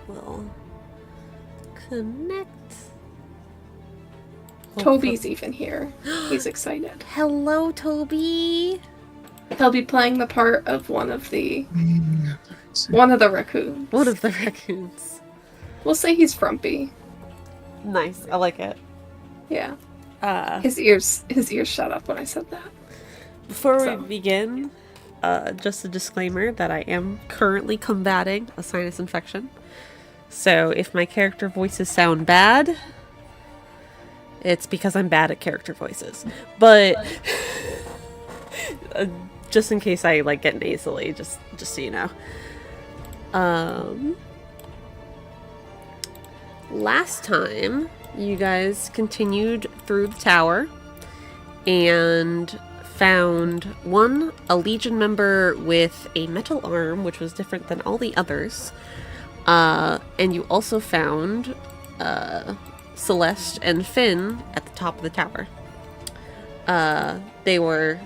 will connect. Toby's even here. He's excited. Hello, Toby. He'll be playing the part of one of the raccoons. One of the raccoons. We'll say he's frumpy. Nice. I like it. Yeah. His ears shut up when I said that. Before we begin, just a disclaimer that I am currently combating a sinus infection. So if my character voices sound bad, it's because I'm bad at character voices. But just in case I get nasally, just so you know. Last time, you guys continued through the tower and found a Legion member with a metal arm, which was different than all the others. And you also found Celeste and Finn at the top of the tower.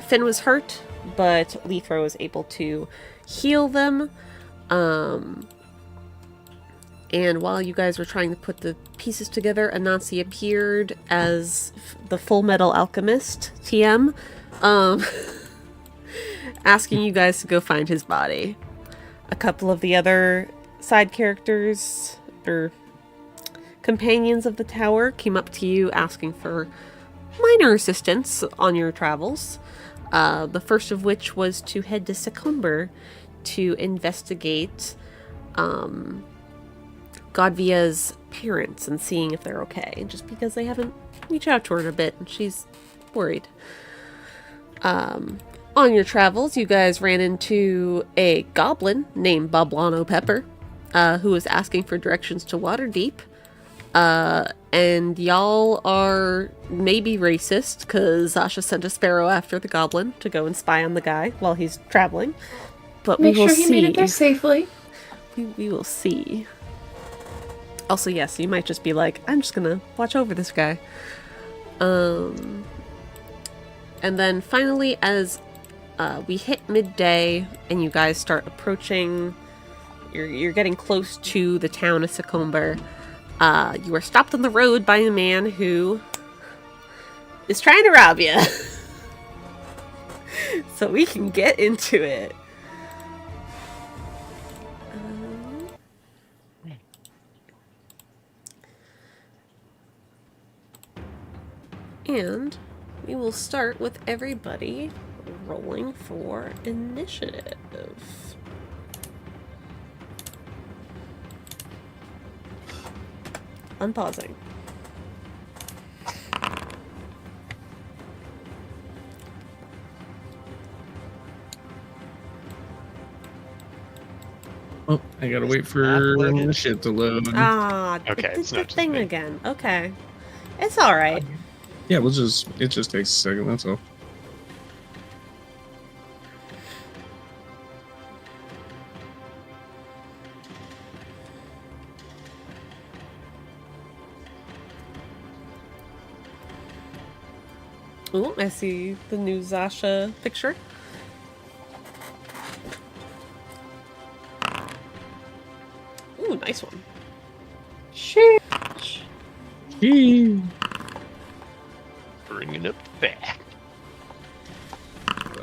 Finn was hurt, but Lythra was able to heal them. And while you guys were trying to put the pieces together, Anansi appeared as the Full Metal Alchemist, TM, asking you guys to go find his body. A couple of the other side characters, or companions of the tower, came up to you asking for minor assistance on your travels. The first of which was to head to Secomber to investigate Godvia's parents and seeing if they're okay, just because they haven't reached out to her in a bit and she's worried. On your travels, you guys ran into a goblin named Boblano Pepper, who was asking for directions to Waterdeep. And y'all are maybe racist, because Zasha sent a sparrow after the goblin to go and spy on the guy while he's traveling. But we will see. Make sure he made it there safely. We will see. Also, yes, you might just be like, I'm just gonna watch over this guy. And then finally, as we hit midday and you guys start approaching, you're getting close to the town of Secomber, you are stopped on the road by a man who is trying to rob you. So we can get into it. And we will start with everybody rolling for initiative. Unpausing. Oh, I gotta wait for shit to load. Okay, it's the thing again. Okay. It's alright. Yeah, it just takes a second, that's all. Ooh, I see the new Zasha picture. Ooh, nice one. Sheesh. Bringing up the back.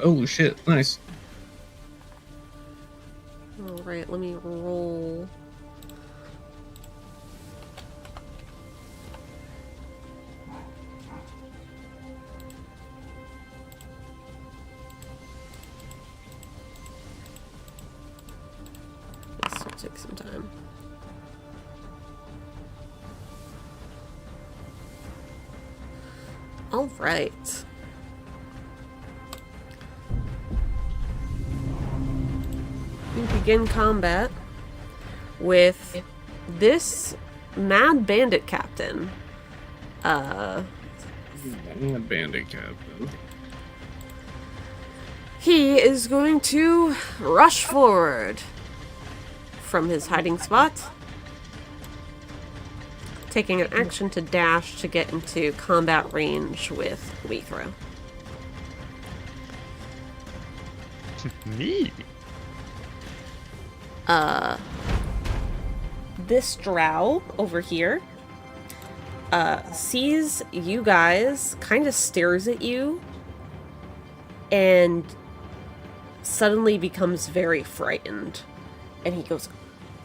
Oh shit, nice. Alright, let me roll. This will take some time. All right. We begin combat with this mad bandit captain. Mad bandit captain. He is going to rush forward from his hiding spot, taking an action to dash to get into combat range with Lythra. Me? this drow over here sees you guys, kind of stares at you, and suddenly becomes very frightened. And he goes,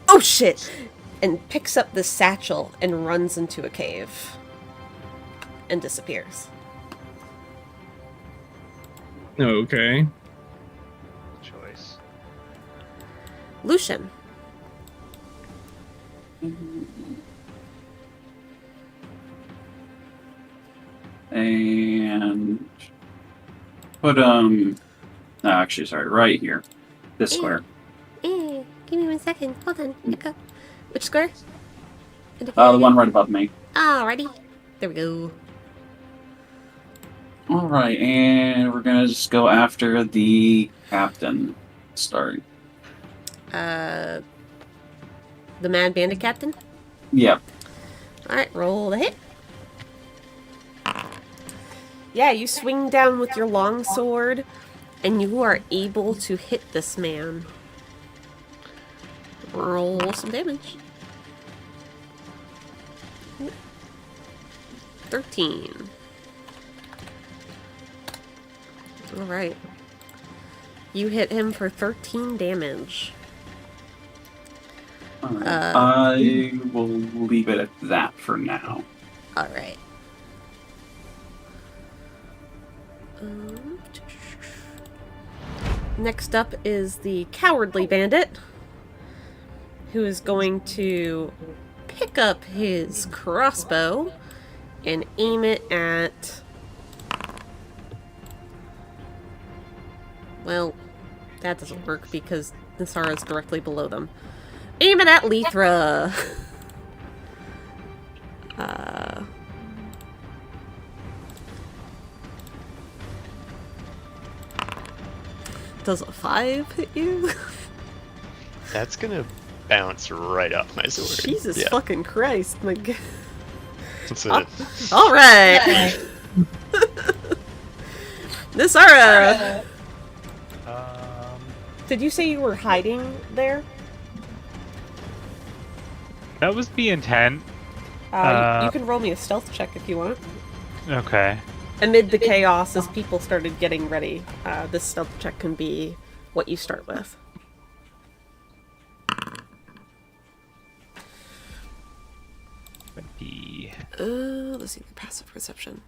"Oh shit!" and picks up the satchel and runs into a cave and disappears. Okay. Choice. Lucian. And put no, actually, sorry, right here, this square. Give me 1 second. Hold on. Okay. Which square? The one right above me. Alrighty. There we go. All right, and we're gonna just go after the captain. Start. The Mad Bandit Captain? Yep. Alright, roll the hit. Yeah, you swing down with your longsword, and you are able to hit this man. Roll some damage. 13. Alright. You hit him for 13 damage. All right. I will leave it at that for now. Alright. Next up is the Cowardly Bandit, who is going to pick up his crossbow and aim it at... Well, that doesn't work because Nyssara is directly below them. Aim it at Lythra! Does a 5 hit you? That's gonna bounce right off my sword. Jesus fucking Christ, my god. It's Alright! Nyssara! Did you say you were hiding there? That was the intent. You can roll me a stealth check if you want. Okay. Amid the chaos, as people started getting ready, this stealth check can be what you start with. Let's see, the passive perception.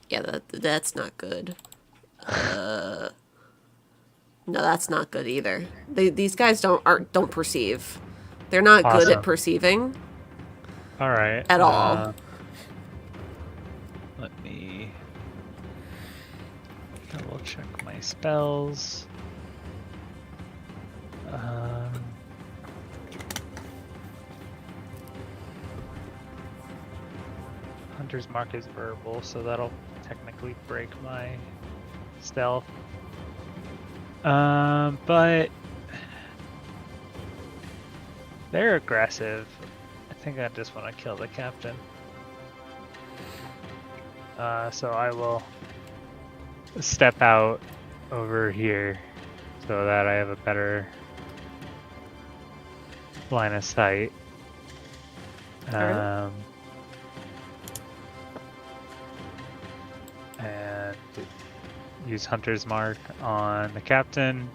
Yeah, that's not good. No, that's not good either. These guys don't perceive. They're not good at perceiving. All right. At all. Let me double check my spells. Hunter's Mark is verbal, so that'll technically break my stealth. But they're aggressive. I think I just want to kill the captain. So I will step out over here so that I have a better line of sight. Alright. And use Hunter's Mark on the captain.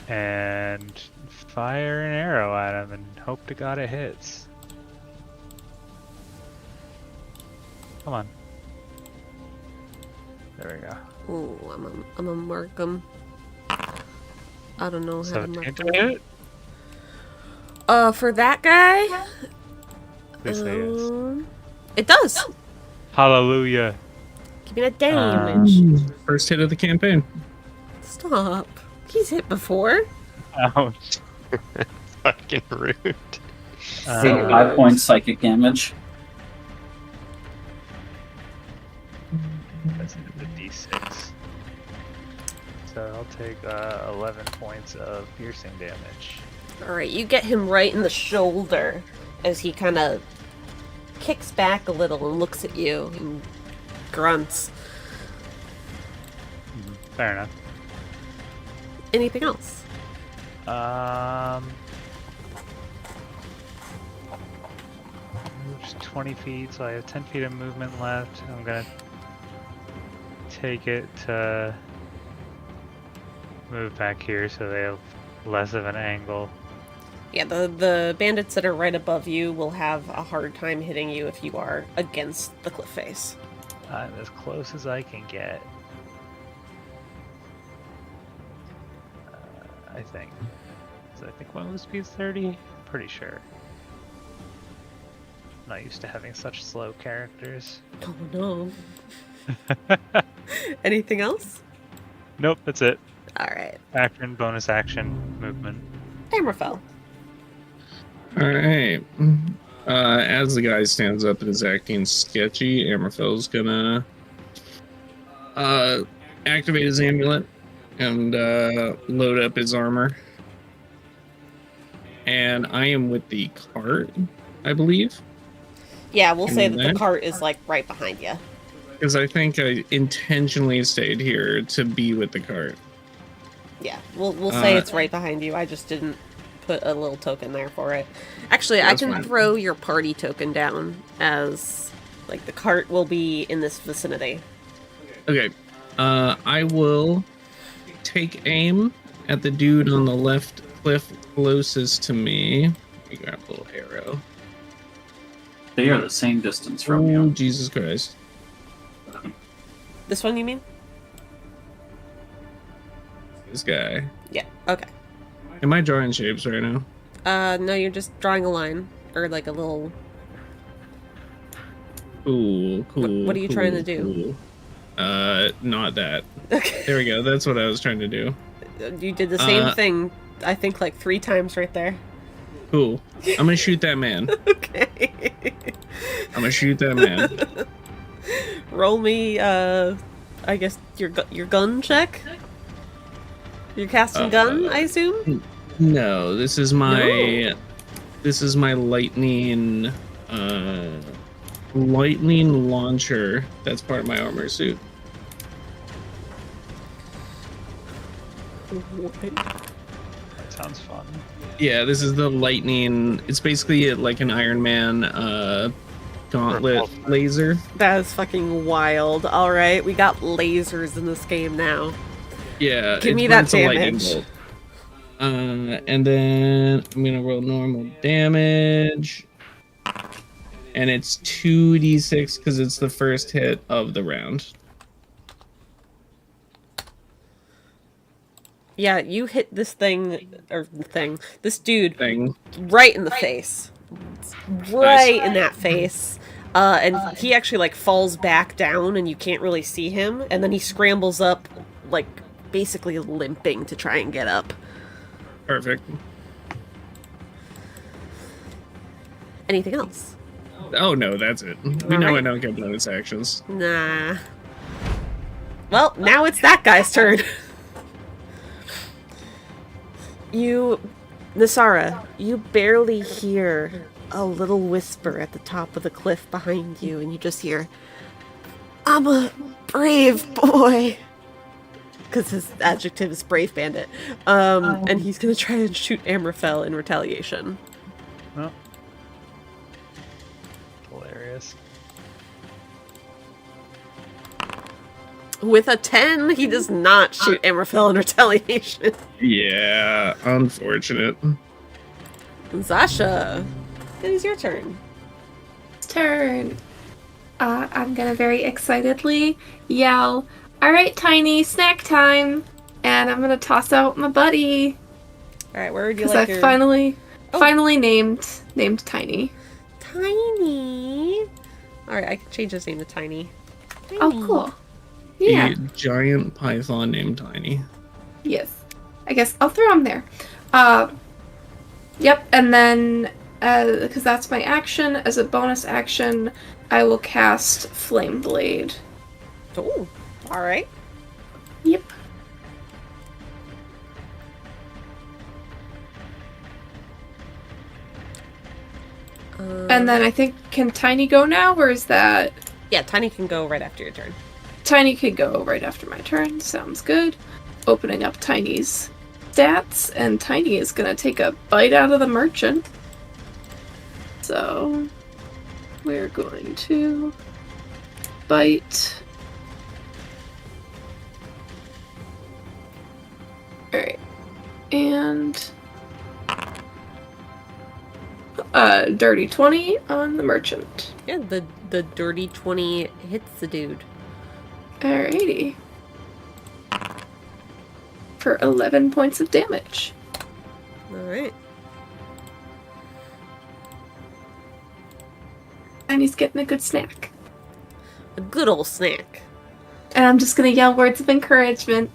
And fire an arrow at him and hope to God it hits. Come on. There we go. Ooh, I'm gonna mark them. I don't know how to mark 17 them. to hit? For that guy? Please say yes. It does! Hallelujah. Give me that damage. First hit of the campaign. Stop. He's hit before. Ouch. fucking rude. Take 5 points psychic damage. That's the d6. So I'll take 11 points of piercing damage. Alright, you get him right in the shoulder as he kind of kicks back a little and looks at you and grunts. Fair enough. Anything else? Moves 20 feet, so I have 10 feet of movement left. I'm gonna take it to move back here so they have less of an angle. Yeah, the bandits that are right above you will have a hard time hitting you if you are against the cliff face. I'm as close as I can get. I think. So I think one move speed's 30? Pretty sure. Not used to having such slow characters. Oh no. Anything else? Nope, that's it. Alright. Action, bonus action, movement. Amraphel. Alright. As the guy stands up and is acting sketchy, Amraphel's gonna activate his amulet and load up his armor. And I am with the cart, I believe. Yeah, we'll say that the cart is like right behind you. Because I think I intentionally stayed here to be with the cart. Yeah, we'll say it's right behind you. I just didn't put a little token there for it. Actually, I can throw your party token down as, like, the cart will be in this vicinity. Okay. I will take aim at the dude on the left cliff closest to me. Let me grab a little arrow. They are the same distance from Oh, you. Jesus Christ. This one, you mean? This guy. Yeah, okay. Am I drawing shapes right now? No, you're just drawing a line. Or, like, a little... Cool, cool. What are you trying to do? Cool. Not that. Okay. There we go. That's what I was trying to do. You did the same thing, I think, like 3 times right there. Cool. I'm gonna shoot that man. Okay. I'm gonna shoot that man. Roll me, I guess, your gun check? You're casting gun, I assume? No, this is my lightning lightning launcher. That's part of my armor suit. That sounds fun. Yeah, this is the lightning. It's basically like an Iron Man gauntlet laser. That is fucking wild. Alright, we got lasers in this game now. Yeah, Give me that it's a lightning damage. bolt. And then I'm gonna roll normal damage. And it's 2d6 because it's the first hit of the round. Yeah, you hit this this dude Thing. right in the face. Right in that face. And he actually, like, falls back down and you can't really see him. And then he scrambles up, like, basically limping to try and get up. Perfect. Anything else? Oh no, that's it. We know I don't get bonus actions. Nah. Well, now it's that guy's turn. Nyssara, you barely hear a little whisper at the top of the cliff behind you, and you just hear, "I'm a brave boy." Because his adjective is brave bandit. And he's gonna try and shoot Amraphel in retaliation. Oh. Hilarious. With a 10, he does not shoot Amraphel in retaliation. Yeah, unfortunate. Zasha, it is your turn. Turn. I'm gonna very excitedly yell, "Alright, Tiny, snack time!" And I'm gonna toss out my buddy. Alright, where would you Because like I your... finally named Tiny. Tiny. Alright, I can change his name to Tiny. Tiny. Oh, cool. Yeah. A giant python named Tiny. Yes. I guess I'll throw him there. Yep, and then, because that's my action, as a bonus action, I will cast Flame Blade. Oh, alright. Yep. And And then I think, can Tiny go now, or is that... yeah, Tiny can go right after your turn. Tiny could go right after my turn. Sounds good. Opening up Tiny's stats, and Tiny is gonna take a bite out of the merchant. So we're going to bite. Alright. And dirty 20 on the merchant. Yeah, the dirty 20 hits the dude. Alrighty. For 11 points of damage. Alright. And he's getting a good snack. A good old snack. And I'm just gonna yell words of encouragement.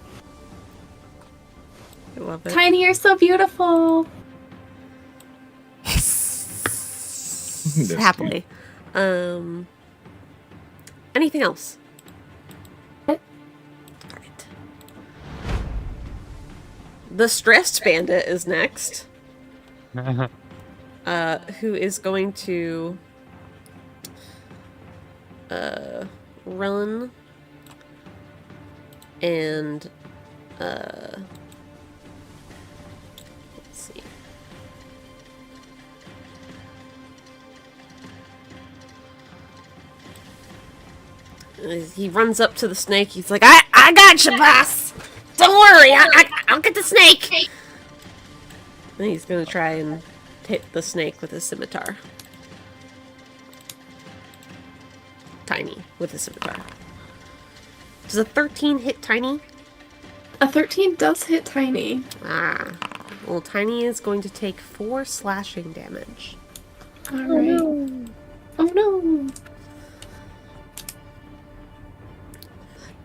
I love it. Tiny, you're so beautiful! That's Happily. Anything else? What? Alright. The stressed bandit is next. Who is going to run and let's see. He runs up to the snake. He's like, I got you, boss. Don't worry, I'll get the snake. And he's gonna try and hit the snake with his scimitar. Tiny with his scimitar. Does a 13 hit Tiny? A 13 does hit Tiny. Ah. Well, Tiny is going to take 4 slashing damage. Alright. Oh no!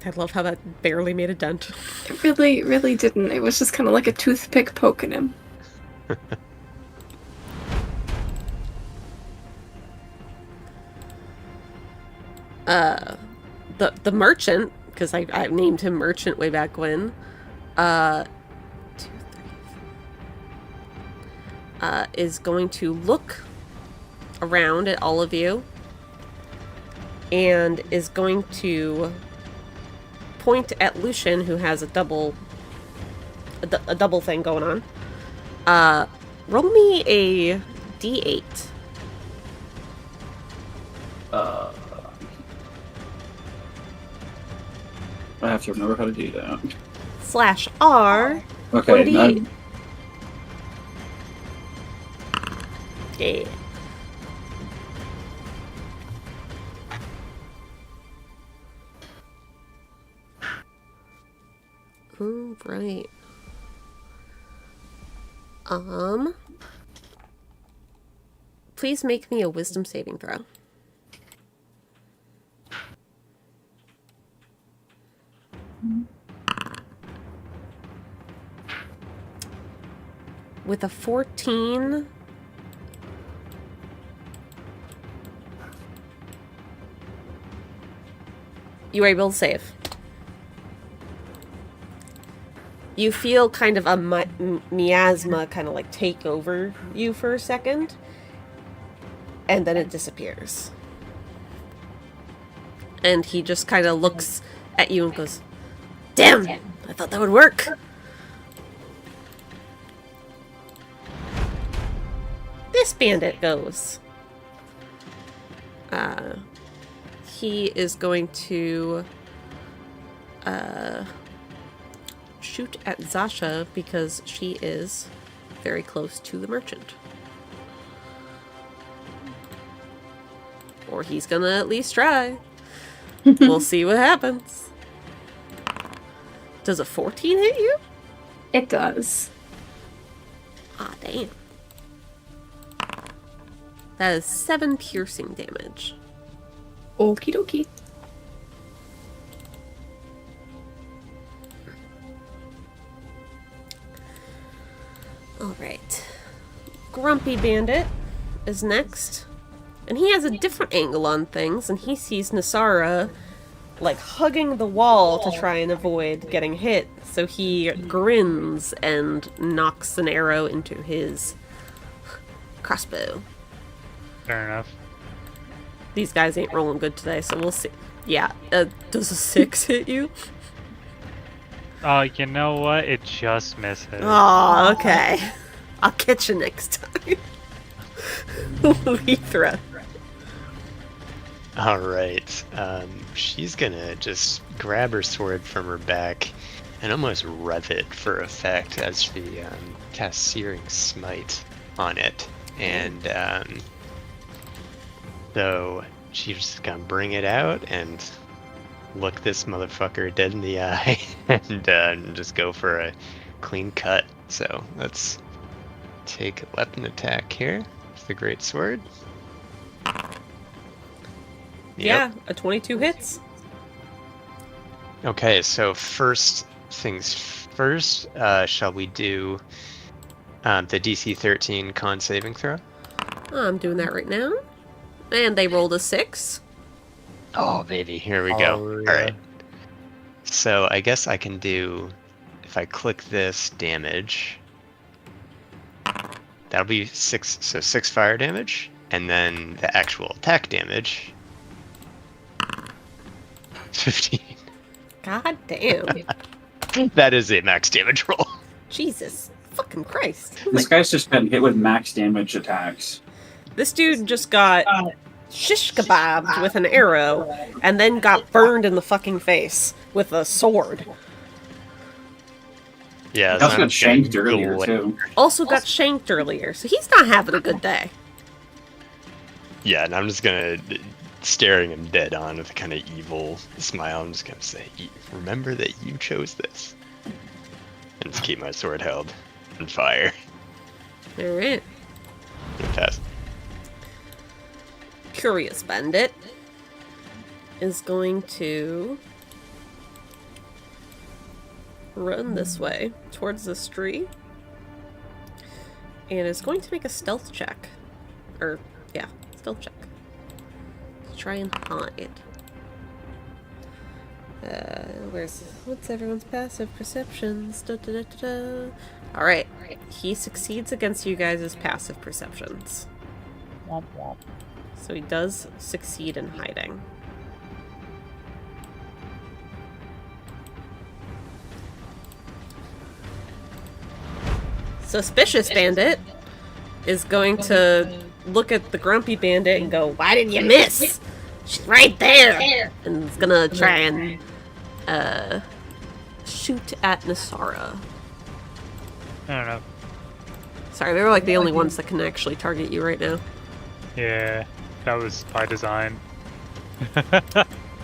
I love how that barely made a dent. It really, really didn't. It was just kind of like a toothpick poking him. The merchant, because I named him Merchant way back when, 2, 3, 4, is going to look around at all of you and is going to point at Lucian, who has a double thing going on. Roll me a d8. I have to remember how to do that. /R. Okay. 1d8. Yeah. All right. Please make me a wisdom saving throw. With a 14, you are able to save. You feel kind of a miasma kind of like take over you for a second, and then it disappears. And he just kind of looks at you and goes, "Damn, I thought that would work." This bandit goes. He is going to shoot at Zasha because she is very close to the merchant. Or he's gonna at least try. We'll see what happens. Does a 14 hit you? It does. Ah, damn. That is 7 piercing damage. Okie dokie. Alright. Grumpy Bandit is next. And he has a different angle on things, and he sees Nyssara, like, hugging the wall to try and avoid getting hit. So he grins and knocks an arrow into his crossbow. Fair enough. These guys ain't rolling good today, so we'll see. Yeah. Does a 6 hit you? Oh, you know what? It just misses. Oh, okay. I'll catch you next time. Lythra. Alright. She's gonna just grab her sword from her back and almost rev it for effect as she casts Searing Smite on it. And so she's just gonna bring it out and look this motherfucker dead in the eye and just go for a clean cut. So let's take a weapon attack here with the great sword. Yeah, a 22 hits. Okay, so first things first, shall we do the DC 13 con saving throw? I'm doing that right now. And they rolled a 6. Oh, baby, here we go. Oh, yeah. All right. So I guess I can do, if I click this damage, that'll be 6, so 6 fire damage, and then the actual attack damage, 15. God damn. That is a max damage roll. Jesus fucking Christ. This guy's just been hit with max damage attacks. This dude just got shish kebabbed with an arrow and then got burned in the fucking face with a sword. Yeah, He also I'm got just gonna shanked earlier, go- too. Also got shanked earlier, so he's not having a good day. Yeah, and I'm just gonna, staring him dead on with a kind of evil smile, I'm just gonna say, remember that you chose this. And just keep my sword held and fire. Alright. Fantastic. Curious Bandit is going to run this way towards this tree and is going to make a stealth check. Or, yeah, stealth check. To try and hide. What's everyone's passive perceptions? Alright, he succeeds against you guys' passive perceptions. Womp womp. So he does succeed in hiding. Suspicious Bandit is going to look at the grumpy bandit and go, "Why did you miss? She's right there!" And is gonna try and shoot at Nyssara. I don't know. Sorry, they were like the only ones that can actually target you right now. Yeah, that was by design.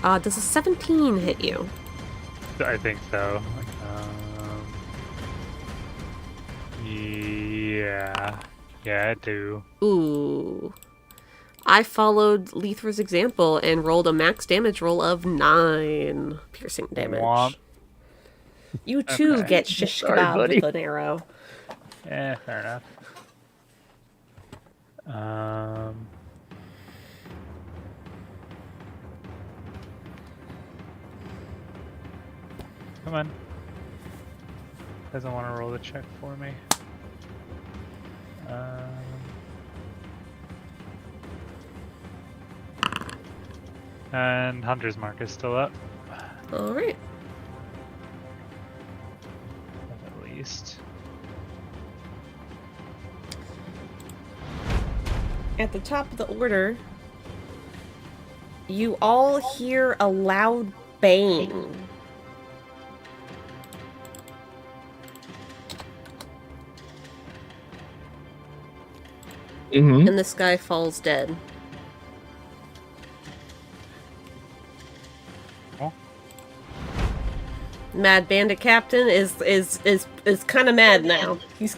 Does a 17 hit you? I think so. Yeah. Yeah, I do. Ooh. I followed Lythra's example and rolled a max damage roll of 9 piercing damage. Womp. You too Okay. get shish Sorry, kebabbed buddy. with an arrow. Yeah, fair enough. Come on. Doesn't want to roll the check for me. And Hunter's Mark is still up, Alright. at least. At the top of the order, you all hear a loud bang. Mm-hmm. And this guy falls dead. Oh. Mad Bandit Captain is kind of mad now. He's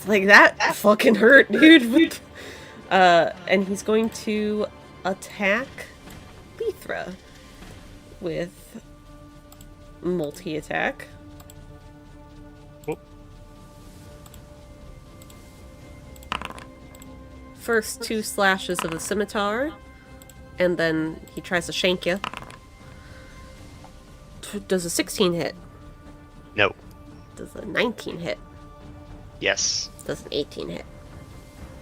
like, that fucking hurt, dude. And he's going to attack Lythra with multi-attack. Oh. First 2 slashes of the scimitar, and then he tries to shank you. Does a 16 hit? No. Does a 19 hit? Yes. Does an 18 hit?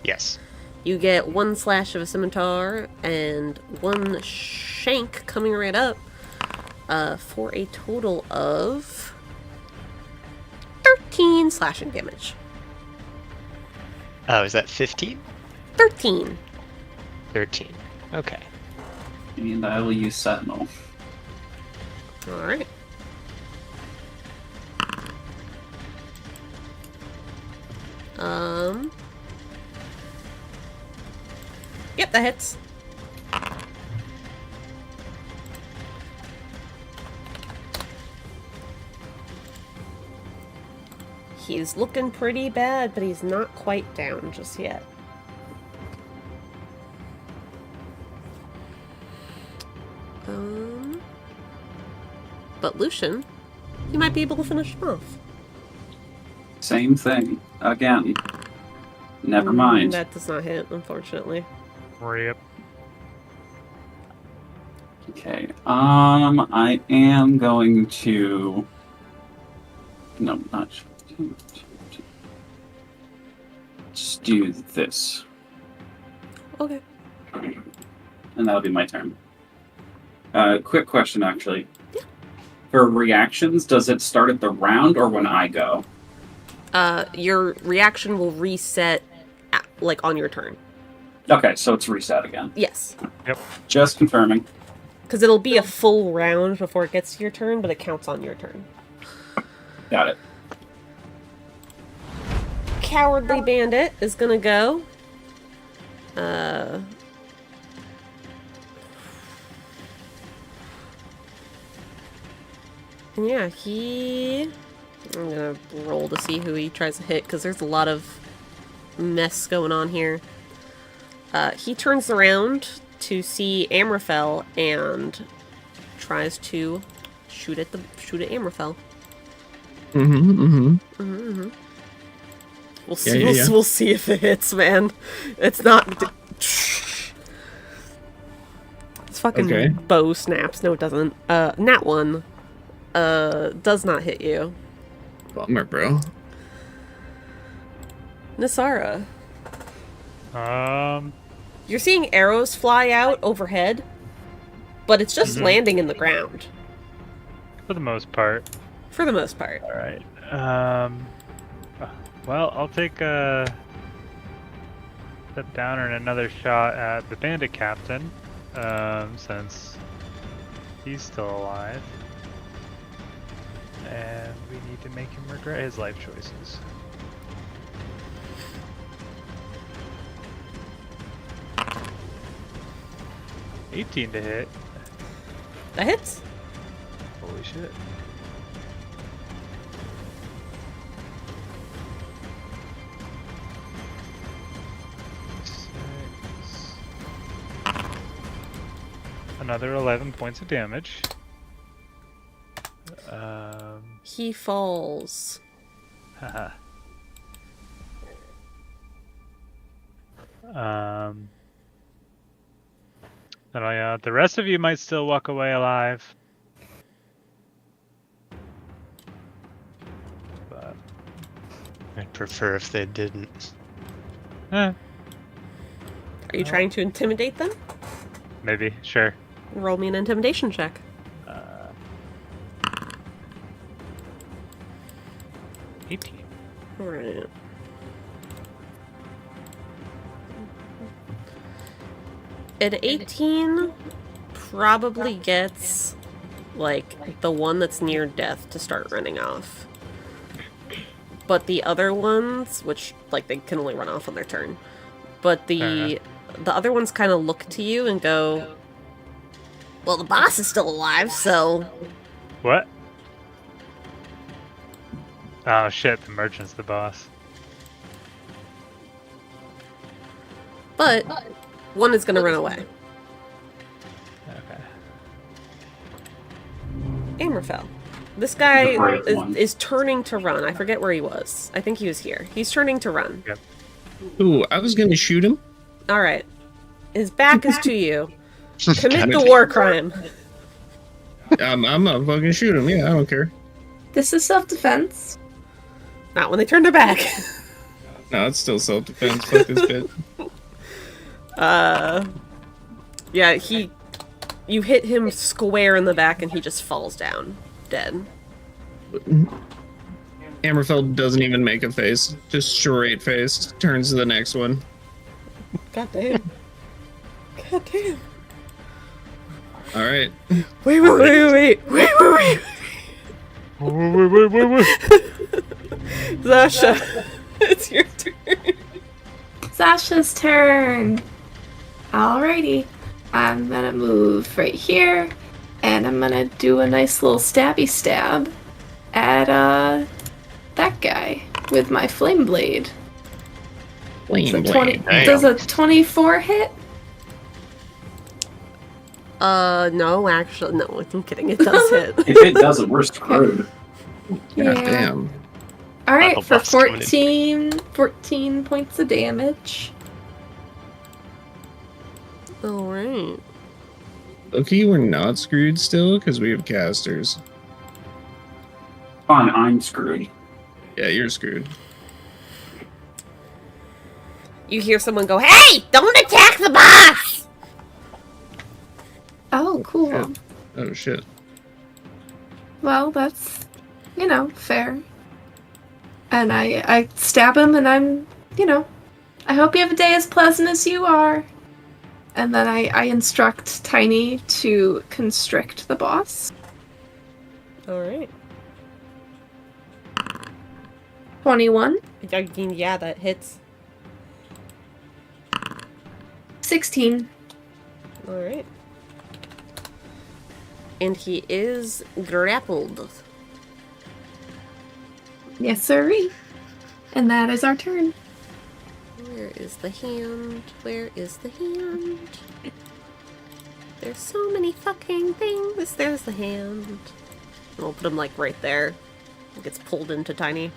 Yes. You get 1 slash of a scimitar and 1 shank coming right up for a total of 13 slashing damage. Oh, is that 15? 13. 13. Okay. And I will use Sentinel. Alright. Yep, that hits. He's looking pretty bad, but he's not quite down just yet. But Lucian, you might be able to finish him off. Same thing. Again. Never mind. That does not hit, unfortunately. Rip. Okay. I am going to... No, not... Just do this. Okay. And that'll be my turn. Quick question, actually. For reactions, does it start at the round or when I go? Your reaction will reset, on your turn. Okay, so it's reset again. Yes. Yep. Just confirming. Because it'll be a full round before it gets to your turn, but it counts on your turn. Got it. Cowardly Bandit is gonna go. Yeah, I'm gonna roll to see who he tries to hit, because there's a lot of mess going on here. He turns around to see Amraphel and tries to shoot at Amraphel. We'll see. We'll see if it hits, man. It's not. It's fucking bow snaps. No, it doesn't. Nat 1. Does not hit you. Bummer, bro. Nyssara. You're You're seeing arrows fly out overhead, but it's just landing in the ground. for the most part. For the most part. All right. Well, I'll take a step down and another shot at the bandit captain, since he's still alive. And we need to make him regret his life choices. $18 to hit. That hits. Holy shit. Six. Another 11 points of damage. He falls. Haha. The rest of you might still walk away alive. But I'd prefer if they didn't. Are you trying to intimidate them? maybe, sure. Roll me an intimidation check. 18. Alright. An 18 probably gets, like, the one that's near death to start running off. But the other ones, which, like, they can only run off on their turn. But the other ones kind of look to you and go, well, the boss is still alive, so... What? Oh shit, the merchant's the boss. But one is going to run away. Okay. Amraphel. This guy The brave one. is turning to run. I forget where he was. I think he was here. He's turning to run. Yep. Ooh, I was gonna shoot him. Alright. His back is to you. Commit the war crime. I'm gonna fucking shoot him. Yeah, I don't care. This is self-defense. Not when they turn their back. No, it's still self-defense. Fuck this bitch. Yeah, you hit him square in the back and he just falls down, dead. Amraphel doesn't even make a face, just straight faced, turns to the next one. God damn. God damn. Alright. Wait. Zasha, it's your turn. Zasha's turn. Alrighty. I'm gonna move right here, and I'm gonna do a nice little stabby stab at that guy with my flame blade. Flame So blade. does a 24 hit? No, actually, no, I'm kidding, it does hit. If it doesn't, we're screwed. God damn. Alright, Battle for buff's coming in. 14 points of damage. Alright. Okay, we're not screwed still, because we have casters. Fine, I'm screwed. Yeah, you're screwed. You hear someone go, "Hey! Don't attack the boss!" Oh, cool. Yeah. Oh shit. Well, that's, fair. And I stab him and I'm, I hope you have a day as pleasant as you are. And then I instruct Tiny to constrict the boss. Alright. 21. I mean, yeah, that hits. 16. Alright. And he is grappled. Yes, sirree. And that is our turn. Where is the hand? Where is the hand? There's so many fucking things. There's the hand. And we'll put him, like, right there. He gets pulled into Tiny.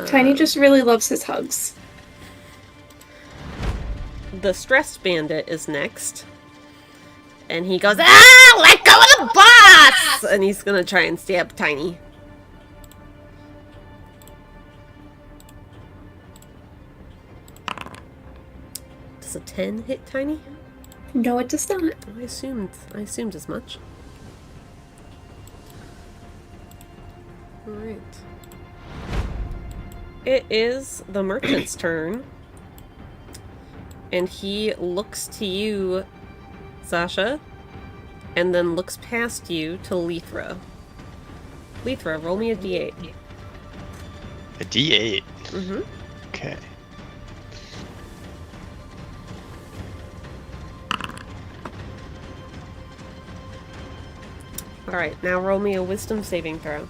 Tiny just really loves his hugs. The stressed bandit is next. And he goes, "Ah! Let go of the boss!" And he's gonna try and stab Tiny. Does a 10 hit Tiny? No, it does not. I assumed as much. Alright. It is the merchant's turn. And he looks to you, Zasha, and then looks past you to Lythra. Lythra, roll me a d8. A D8. Mm-hmm. Okay. Alright, now roll me a wisdom saving throw.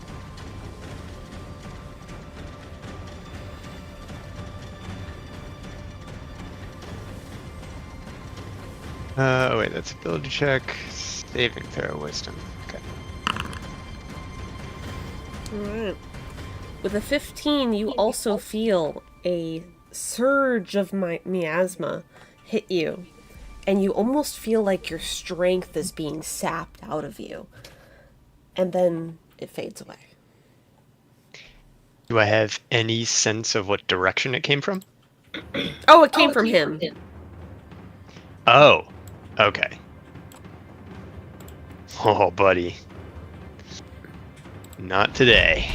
Oh wait, that's ability check. Saving throw, wisdom. Okay. Alright. With a 15, you also feel a surge of miasma hit you. And you almost feel like your strength is being sapped out of you. And then it fades away. Do I have any sense of what direction it came from? Oh, it came from him. Oh. Okay. Oh, buddy. Not today.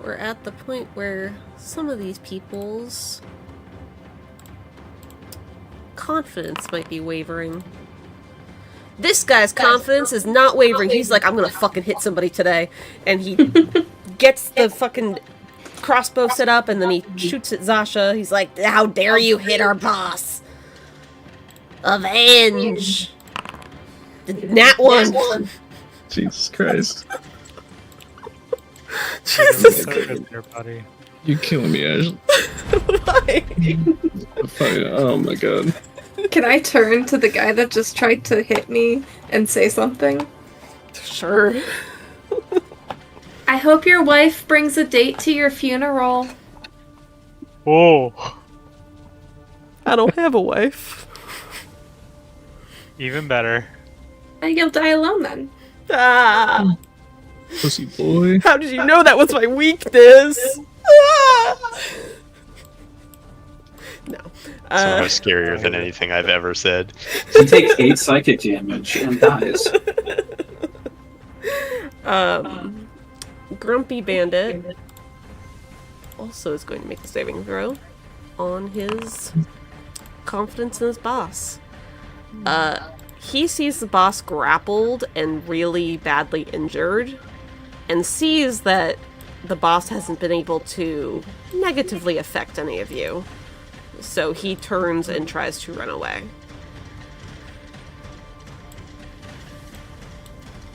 We're at the point where some of these people's confidence might be wavering. This guy's confidence is not wavering. He's like, "I'm gonna fucking hit somebody today." And he gets the fucking crossbow set up, and then he shoots at Zasha. He's like, "How dare you hit our boss? Avenge!" Nat one. Jesus Christ. Jesus So Christ. good there, buddy. You're killing me, Ashley. Why? Oh my god. Can I turn to the guy that just tried to hit me and say something? Sure. I hope your wife brings a date to your funeral. Oh, I don't have a wife. even better. You'll die alone then. Ah! Pussy boy. How did you know that was my weakness? Ah! No. Somehow scarier than anything I've ever said. He takes 8 psychic damage and dies. Grumpy Bandit also is going to make the saving throw on his confidence in his boss. He sees the boss grappled and really badly injured, and sees that the boss hasn't been able to negatively affect any of you. So he turns and tries to run away.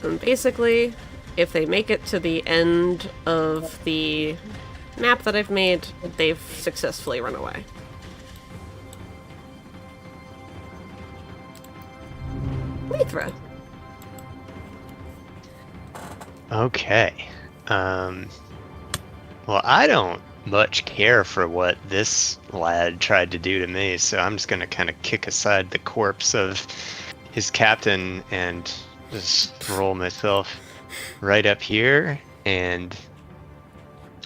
And basically, if they make it to the end of the map that I've made, they've successfully run away. Lythra. Okay. Well, I don't much care for what this lad tried to do to me, so I'm just gonna kind of kick aside the corpse of his captain and just roll myself right up here, and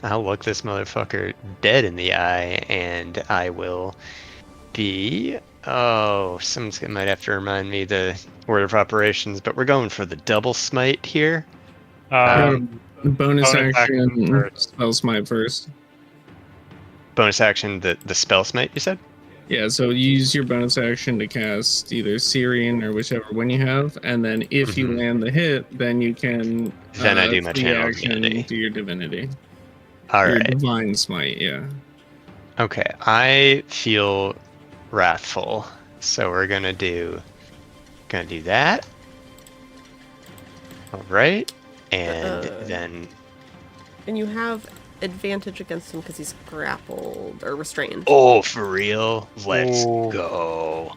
I'll look this motherfucker dead in the eye, and I will be... Oh, someone's might have to remind me the order of operations, but we're going for the double smite here. Bonus action, action first. spell smite first. Bonus action, the spell smite, you said? Yeah, so use your bonus action to cast either Syrian or whichever one you have, and then if you land the hit, then you can Then I do my free channel action divinity. to your divinity. All Your right. divine smite, yeah. Okay, I feel wrathful, so we're gonna do that. All right, and then And you have advantage against him because he's grappled or restrained. oh, for real? Let's Oh. go.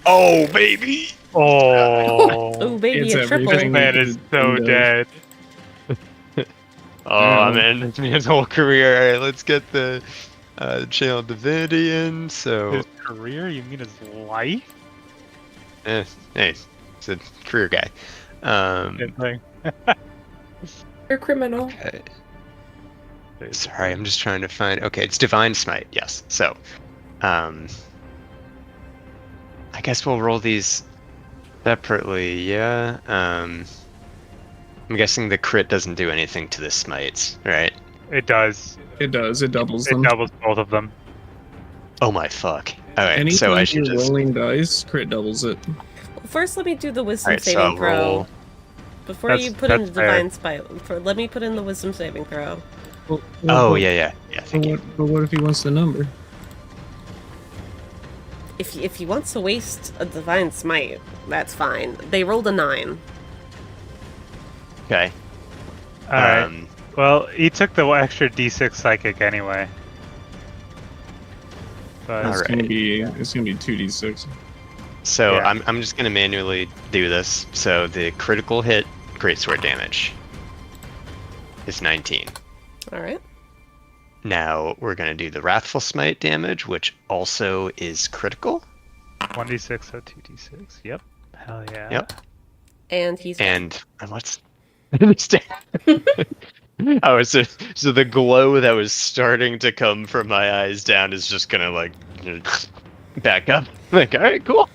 Oh, baby. Oh, Oh, baby, It's a triple. everything. this man is so dead. Oh man, that's me his whole career. All right, let's get the channel divinity in. So, His career? You mean his life? hey, he's a career guy. Good thing. You're a criminal. Okay. Sorry, I'm just trying to find. Okay, it's divine smite. Yes. So, I guess we'll roll these separately. Yeah. I'm guessing the crit doesn't do anything to the smites, right? It does. It does, it doubles It them. doubles both of them. Oh my fuck. All right. Anytime So I should you're just. rolling dice, crit doubles it. Well, first, let me do the wisdom Alright, so saving I'll throw. roll. Before That's- you put in the that's fair. divine spite, let me put in the wisdom saving throw. Oh yeah. Thank you. But what if he wants the number? If he wants to waste a divine smite, that's fine. They rolled a 9. Okay. Alright. Well, he took the extra d6 psychic anyway. But All It's right. gonna be 2d6. So Yeah. I'm just gonna manually do this. So the critical hit, greatsword damage, is 19. All right. Now we're gonna do the wrathful smite damage, which also is critical. 1d6, so 2d6. Yep. Hell yeah. Yep. And he's And what's oh, so the glow that was starting to come from my eyes down is just gonna like back up. Like, all right, cool.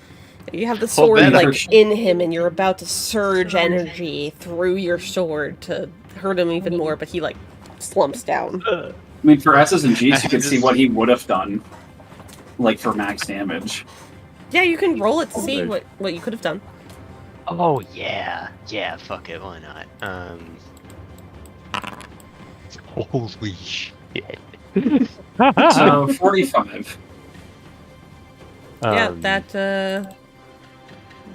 you have the Hold sword that like up. in him, and you're about to surge energy through your sword to hurt him even more, but he like slumps down. I mean, for S's and G's, you can see Just- what he would have done, like for max damage. Yeah, you can roll it to see what you could have done. Oh yeah, fuck it, why not? Holy shit. So 45. Yeah,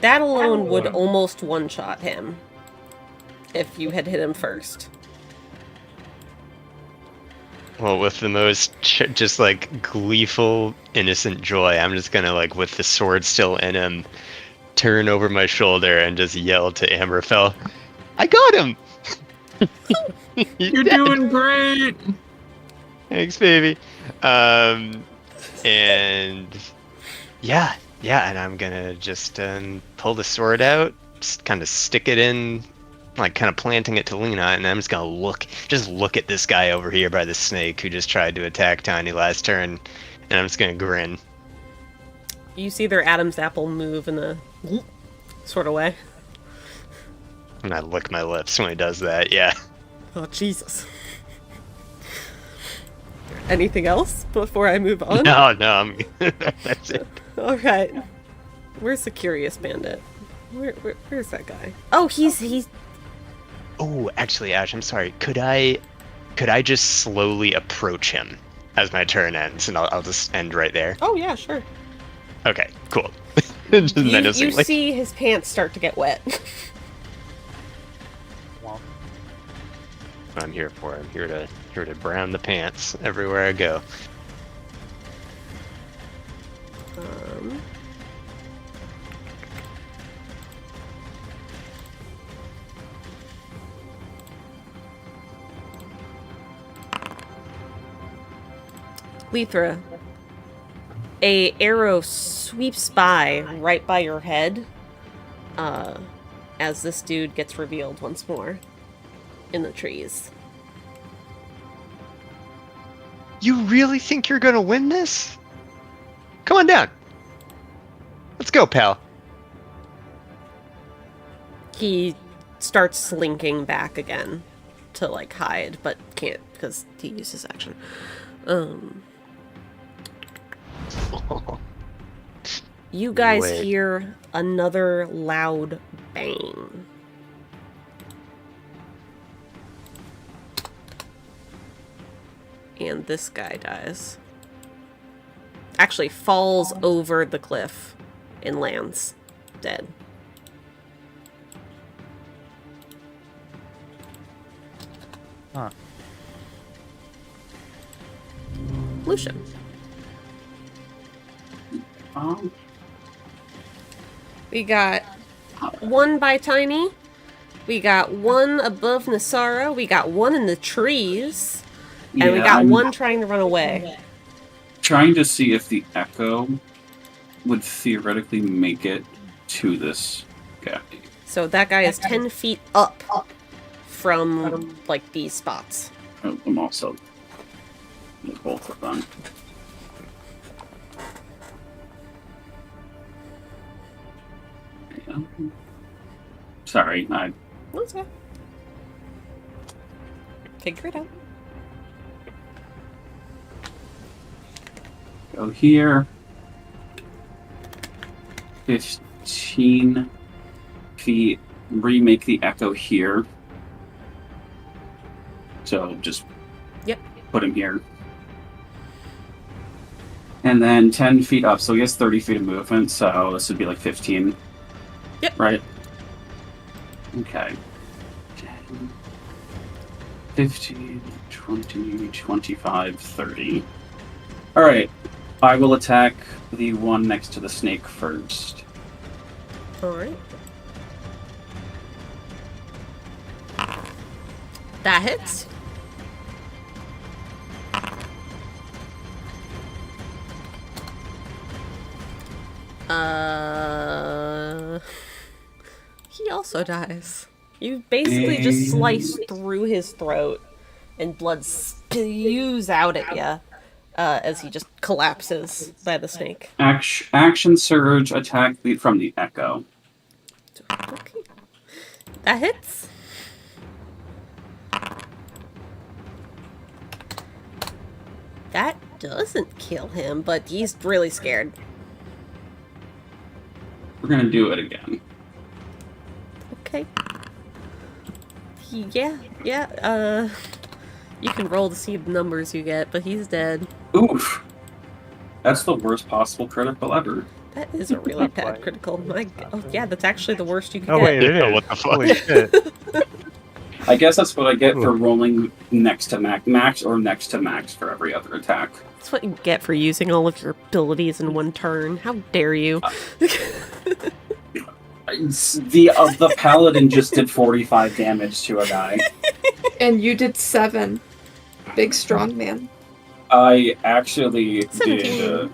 that alone would almost one-shot him if you had hit him first. Well, with the most just like gleeful, innocent joy, I'm just gonna like, with the sword still in him, turn over my shoulder and just yell to Amraphel, "I got him! You're doing great! Thanks, baby." And yeah, Yeah, and I'm gonna just pull the sword out, just kind of stick it in, like kind of planting it to lean on, and I'm just gonna look at this guy over here by the snake who just tried to attack Tiny last turn, and I'm just gonna grin. You see their Adam's apple move in a sort of way. And I lick my lips when he does that, yeah. Oh, Jesus. Anything else before I move on? No, that's it. Alright. Where's the curious bandit? Where's that guy? Oh, he's... Oh, actually, Ash, I'm sorry. Could I just slowly approach him as my turn ends, and I'll just end right there? Oh, yeah, sure. Okay, cool. Just You menacingly. see his pants start to get wet. Womp. What I'm here for. I'm here to brown the pants everywhere I go. Lythra, a arrow sweeps by right by your head as this dude gets revealed once more in the trees. You really think you're gonna win this? Come on down. Let's go, pal. He starts slinking back again to like hide, but can't because he used his action. You guys Wait. hear another loud bang. And this guy dies. Actually falls over the cliff and lands dead. Huh. Lucian. We got one by Tiny. We got one above Nyssara. We got one in the trees. And we got one trying to run away. Trying to see if the echo would theoretically make it to this guy. So that guy is 10 feet up from, like, these spots. I'm also both of them. Yeah. Sorry, I That's okay. Figure it out. go here. 15 feet. Remake the echo here. So just put him here. And then 10 feet up, so he has 30 feet of movement, so this would be like 15. Yep. Right? Okay. 10, 15, 20, 25, 30. Alright. I will attack the one next to the snake first. Alright. That hits. He also dies. You basically just slice through his throat, and blood spews out at you as he just collapses by the snake. Action surge attack from the echo. Okay. That hits. That doesn't kill him, but he's really scared. We're gonna do it again. Okay. Yeah, you can roll to see the numbers you get, but he's dead. Oof. That's the worst possible critical ever. That is a really bad critical. Oh yeah, that's actually the worst you can Oh get. wait, it Yeah, is. what the fuck? Holy shit. I guess that's what I get for rolling next to max or next to max for every other attack. That's what you get for using all of your abilities in one turn. How dare you? The paladin just did 45 damage to a guy. And you did 7. Big strong man. I actually 17. did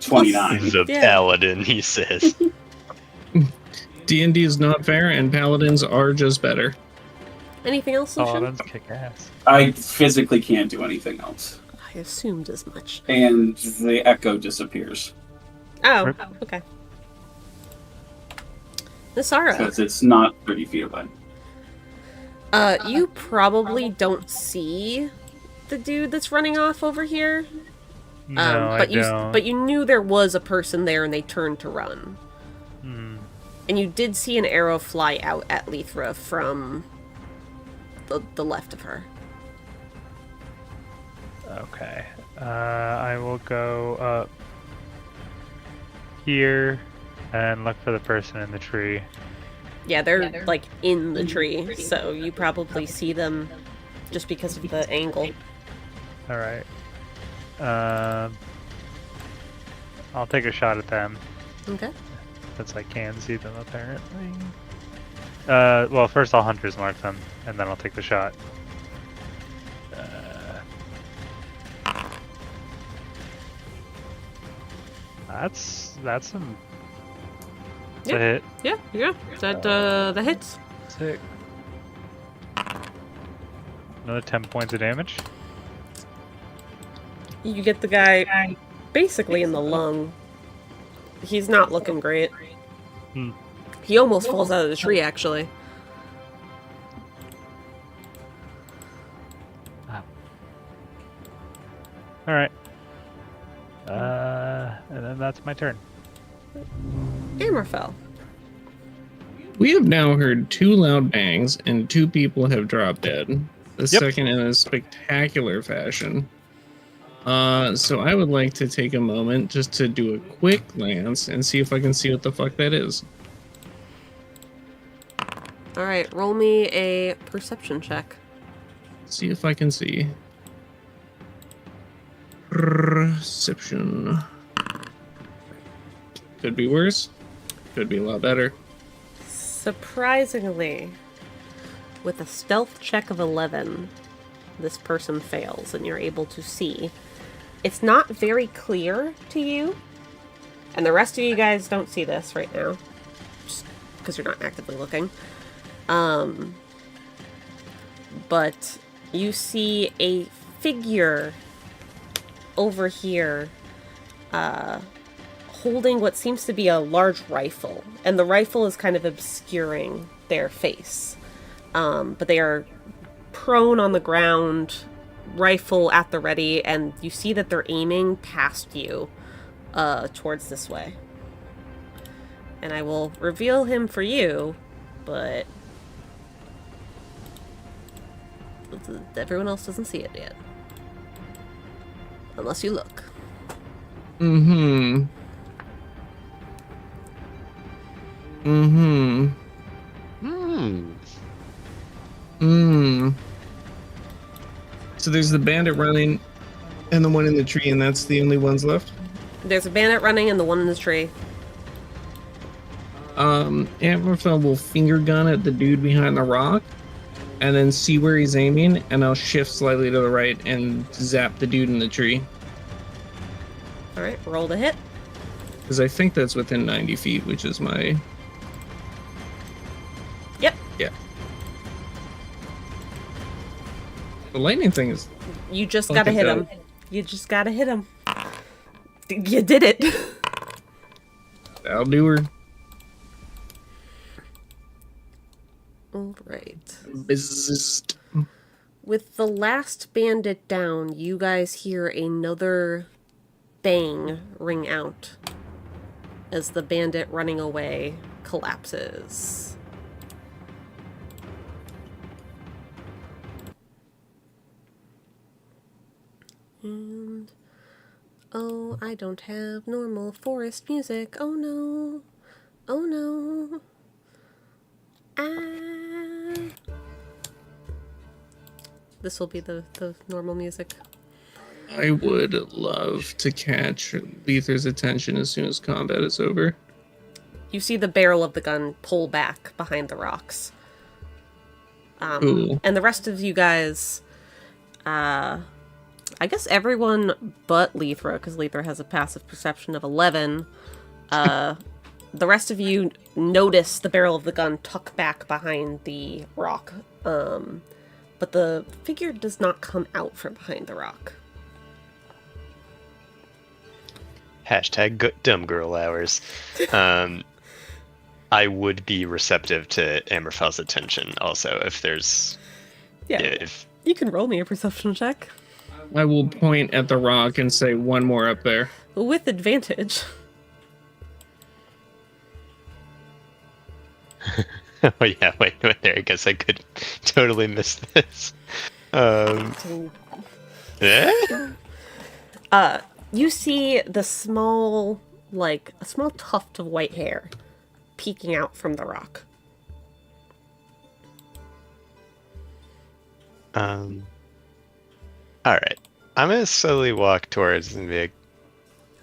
29. The Yeah. paladin, he says. D&D is not fair, and paladins are just better. Anything else, Lucian? Paladins kick ass. I physically can't do anything else. I assumed as much. And the echo disappears. Oh, Rip. okay. Nyssara. Because it's not 30 feet away. You probably don't see the dude that's running off over here. No, but I you don't. but you knew there was a person there and they turned to run. Hmm. And you did see an arrow fly out at Lythra from the left of her. Okay. I will go up here and look for the person in the tree. Yeah, they're like in the tree, so you probably see them just because of the angle. All right. I'll take a shot at them Okay. since I can see them apparently. Well, first I'll hunter's mark them, and then I'll take the shot. That's some. It's a hit. Yeah. That hits. Sick. Another 10 points of damage. You get the guy basically in the lung. He's not looking great. Hmm. He almost falls out of the tree, actually. All right. And then that's my turn. Amraphel. We have now heard 2 loud bangs, and 2 people have dropped dead. The second in a spectacular fashion. So I would like to take a moment just to do a quick glance and see if I can see what the fuck that is. Alright, roll me a perception check. See if I can see. Perception. Could be worse. Could be a lot better. Surprisingly, with a stealth check of 11, this person fails and you're able to see. It's not very clear to you, and the rest of you guys don't see this right now, just because you're not actively looking. But you see a figure over here holding what seems to be a large rifle, and the rifle is kind of obscuring their face. But they are prone on the ground, rifle at the ready, and you see that they're aiming past you towards this way. And I will reveal him for you, but everyone else doesn't see it yet. Unless you look. Mm-hmm. So there's the bandit running and the one in the tree, and that's the only ones left? There's a bandit running and the one in the tree. Amraphel will finger gun at the dude behind the rock and then see where he's aiming, and I'll shift slightly to the right and zap the dude in the tree. Alright, roll to hit. Because I think that's within 90 feet, which is my... Yep. Yeah. The lightning thing is... You just gotta hit him. dope. You just gotta hit him. You did it. I'll do her. Alright. Business. With the last bandit down, you guys hear another bang ring out as the bandit running away collapses. And oh, I don't have normal forest music. Oh no. Oh no. Ah. This will be the normal music. I would love to catch Lythra's attention as soon as combat is over. You see the barrel of the gun pull back behind the rocks. Cool. And the rest of you guys I guess everyone but Lythra, because Lythra has a passive perception of 11. The rest of you notice the barrel of the gun tuck back behind the rock. But the figure does not come out from behind the rock. Hashtag dumb girl hours. I would be receptive to Amraphel's attention also if there's... Yeah, if you can roll me a perception check. I will point at the rock and say one more up there. With advantage. Oh yeah, wait there. I guess I could totally miss this. Yeah? You see the small, like, a small tuft of white hair peeking out from the rock. Alright. I'm gonna slowly walk towards and be like,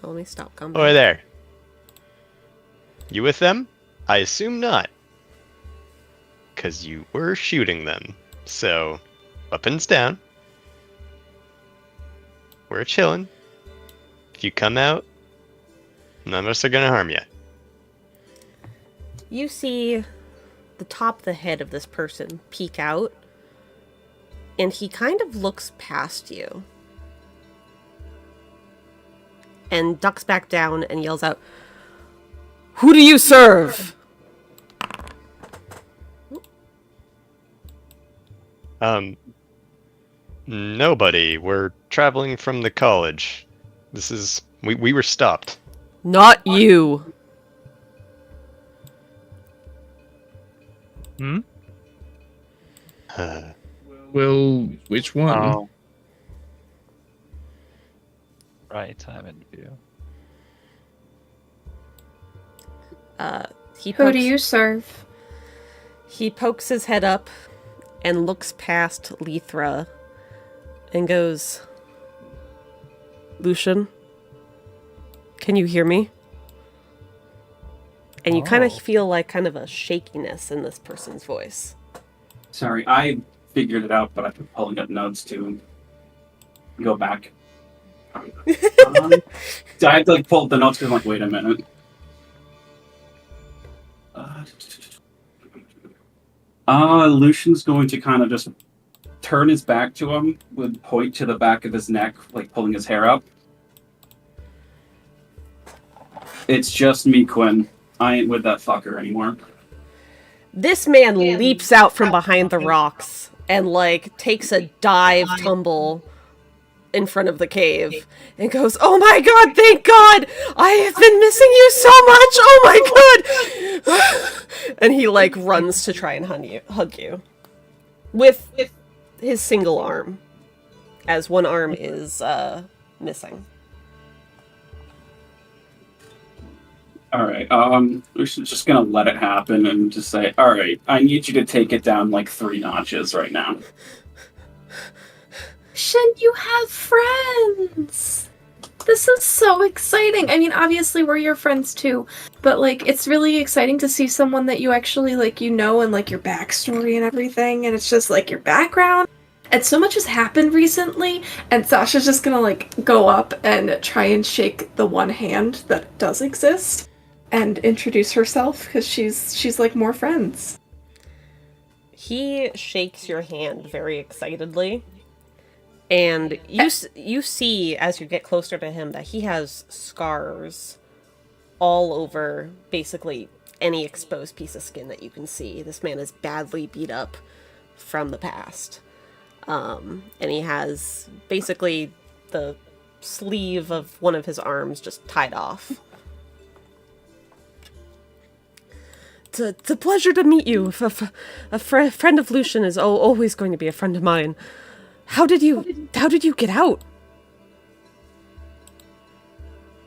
Oh, let me stop. Come over back. there. You with them? I assume not. Because you were shooting them. So, weapons down. We're chilling. If you come out, none of us are gonna harm you. You see the top of the head of this person peek out, and he kind of looks past you. And ducks back down and yells out, "Who do you serve?" Nobody. We're traveling from the college. This is... We were stopped. Not you. Hmm? Well, which one? Oh. Right, time interview. Who do you serve? He pokes his head up and looks past Lythra and goes, "Lucian, can you hear me?" And you kind of feel like kind of a shakiness in this person's voice. Sorry, I figured it out, but I've been pulling up notes to go back. So I had to like pull up the notes because I'm like, wait a minute. Lucian's going to kind of just turn his back to him, would point to the back of his neck, like pulling his hair up. It's just me, Quinn. I ain't with that fucker anymore. This man leaps out from behind the rocks and, like, takes a dive tumble in front of the cave and goes, "Oh my god, thank god! I have been missing you so much! Oh my god!" And he, like, runs to try and hug you. With his single arm. As one arm is, missing. Alright, Lucian's just gonna let it happen and just say, alright, I need you to take it down like 3 notches right now. Shouldn't you have friends? This is so exciting. I mean, obviously we're your friends too, but like, it's really exciting to see someone that you actually like, you know, and like your backstory and everything, and it's just like your background. And so much has happened recently, and Zasha's just gonna like go up and try and shake the one hand that does exist and introduce herself because she's like more friends. He shakes your hand very excitedly. And you see, as you get closer to him, that he has scars all over, basically, any exposed piece of skin that you can see. This man is badly beat up from the past. And he has, basically, the sleeve of one of his arms just tied off. It's a pleasure to meet you. A friend of Lucian is always going to be a friend of mine. How did you get out?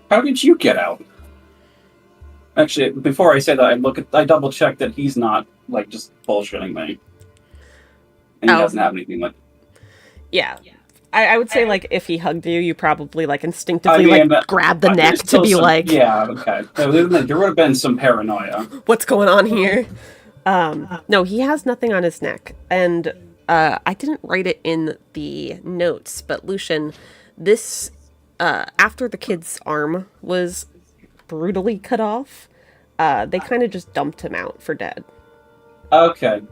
How did you get out? Actually, before I say that, I double check that he's not like just bullshitting me, and he doesn't have anything like. Yeah, I would say like if he hugged you, you probably like instinctively grab the neck to be like. Yeah, okay. There would have been some paranoia. What's going on here? No, he has nothing on his neck, and I didn't write it in the notes, but Lucian, this, after the kid's arm was brutally cut off, they kind of just dumped him out for dead. Okay.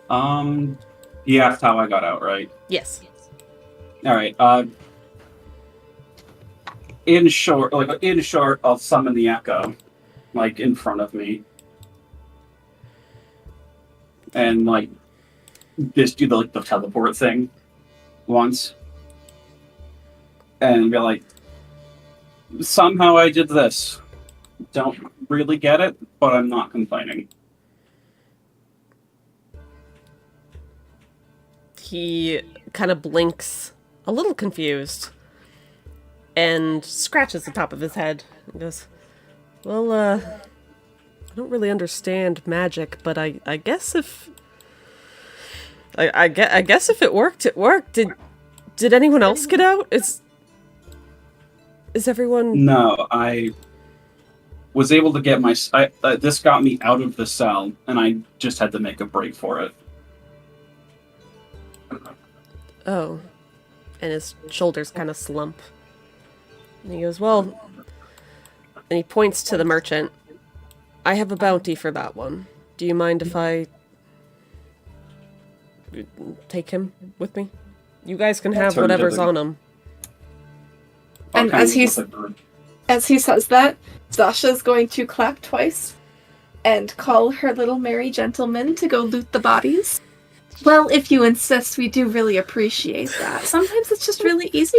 You asked how I got out, right? Yes. Alright, in short, I'll summon the echo, like, in front of me. And, like, just do the teleport thing once. And be like, somehow I did this. Don't really get it, but I'm not complaining. He kind of blinks, a little confused, and scratches the top of his head and goes, well, I don't really understand magic, but I guess if... I guess if it worked, it worked. Did anyone else get out? Is everyone... No, I was able to get my... this got me out of the cell, and I just had to make a break for it. Oh. And his shoulders kind of slump. And he goes, well... And he points to the merchant. I have a bounty for that one. Do you mind if I... take him with me? You guys can have whatever's on him. And as he says that, Zasha's going to clap twice and call her little merry gentleman to go loot the bodies. Well, if you insist, we do really appreciate that. Sometimes it's just really easy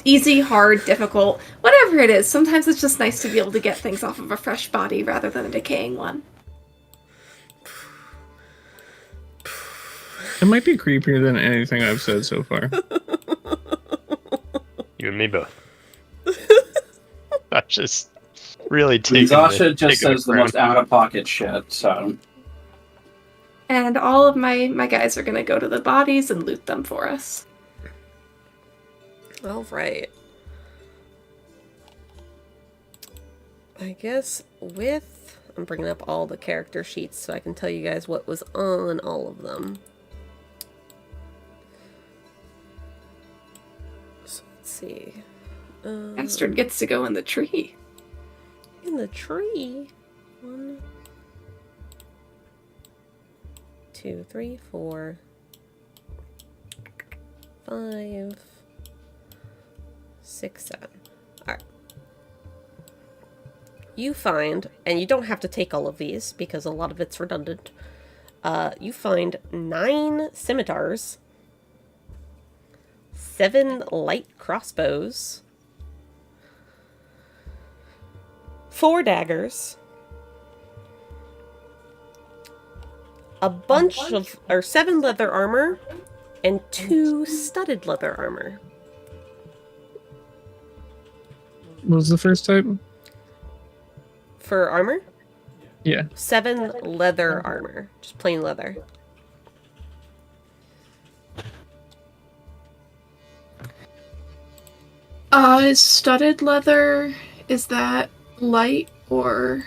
easy, hard, difficult, whatever it is. Sometimes it's just nice to be able to get things off of a fresh body rather than a decaying one. It might be creepier than anything I've said so far. You and me both. I'm just really taking Zasha just says the most out-of-pocket shit, so... And all of my guys are going to go to the bodies and loot them for us. All right. I guess with... I'm bringing up all the character sheets so I can tell you guys what was on all of them. So let's see. Astrid gets to go in the tree. In the tree? 1, 2, 3, 4, 5, 6, 7. Alright. You find, and you don't have to take all of these because a lot of it's redundant. You find 9 scimitars, 7 light crossbows, 4 daggers, a bunch of, or 7 leather armor, and 2 studded leather armor. What was the first type? For armor? Yeah. 7 leather armor. Just plain leather. Is studded leather, is that light or...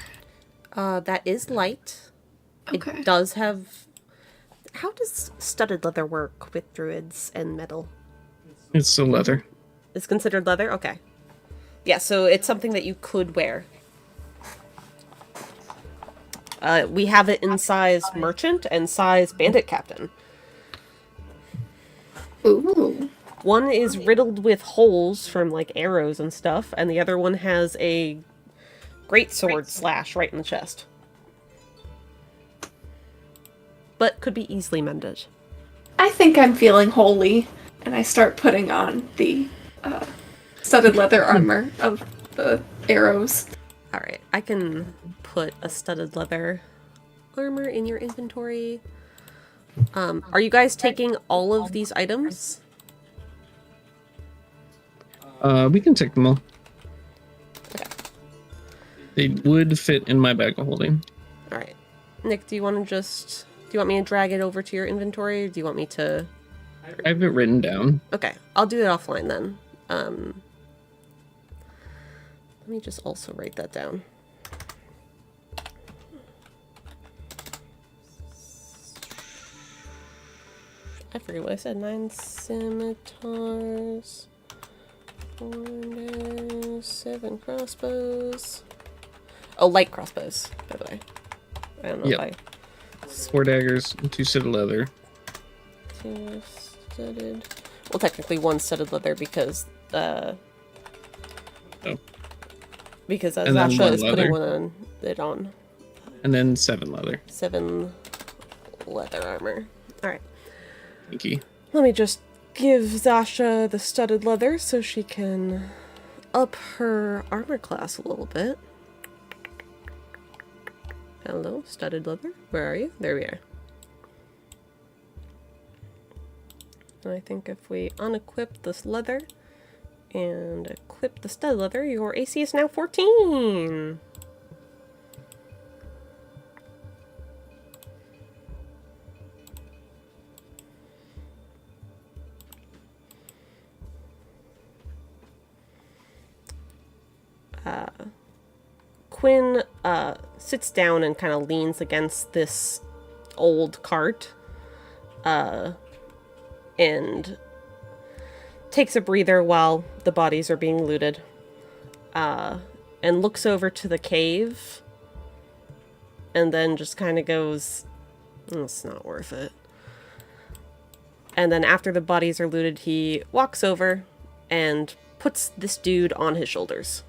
That is light. Okay. It does have... How does studded leather work with druids and metal? It's still leather. It's considered leather? Okay. Yeah, so it's something that you could wear. We have it in size merchant and size bandit captain. Ooh. One is riddled with holes from, like, arrows and stuff, and the other one has a greatsword slash right in the chest. But could be easily mended. I think I'm feeling holy, and I start putting on the studded leather armor of the arrows. Alright, I can put a studded leather armor in your inventory. Are you guys taking all of these items? We can take them all. Okay. They would fit in my bag of holding. Alright. Nick, do you want me to drag it over to your inventory, or do you want me to... I have it written down. Okay, I'll do it offline then. Let me just also write that down. I forget what I said. 9 scimitars. 4 7 crossbows. Oh, light crossbows, by the way. I don't know if I... 4 daggers, 2 set of leather. 2 studded... Well, technically 1 studded leather because, because And then Zasha one is leather. putting it on. And then 7 leather. 7 leather armor. Alright. Thank you. Let me just give Zasha the studded leather so she can up her armor class a little bit. Hello, studded leather. Where are you? There we are. And I think if we unequip this leather and equip the studded leather, your AC is now 14! Quinn sits down and kind of leans against this old cart and takes a breather while the bodies are being looted and looks over to the cave and then just kind of goes, it's not worth it. And then after the bodies are looted, he walks over and puts this dude on his shoulders.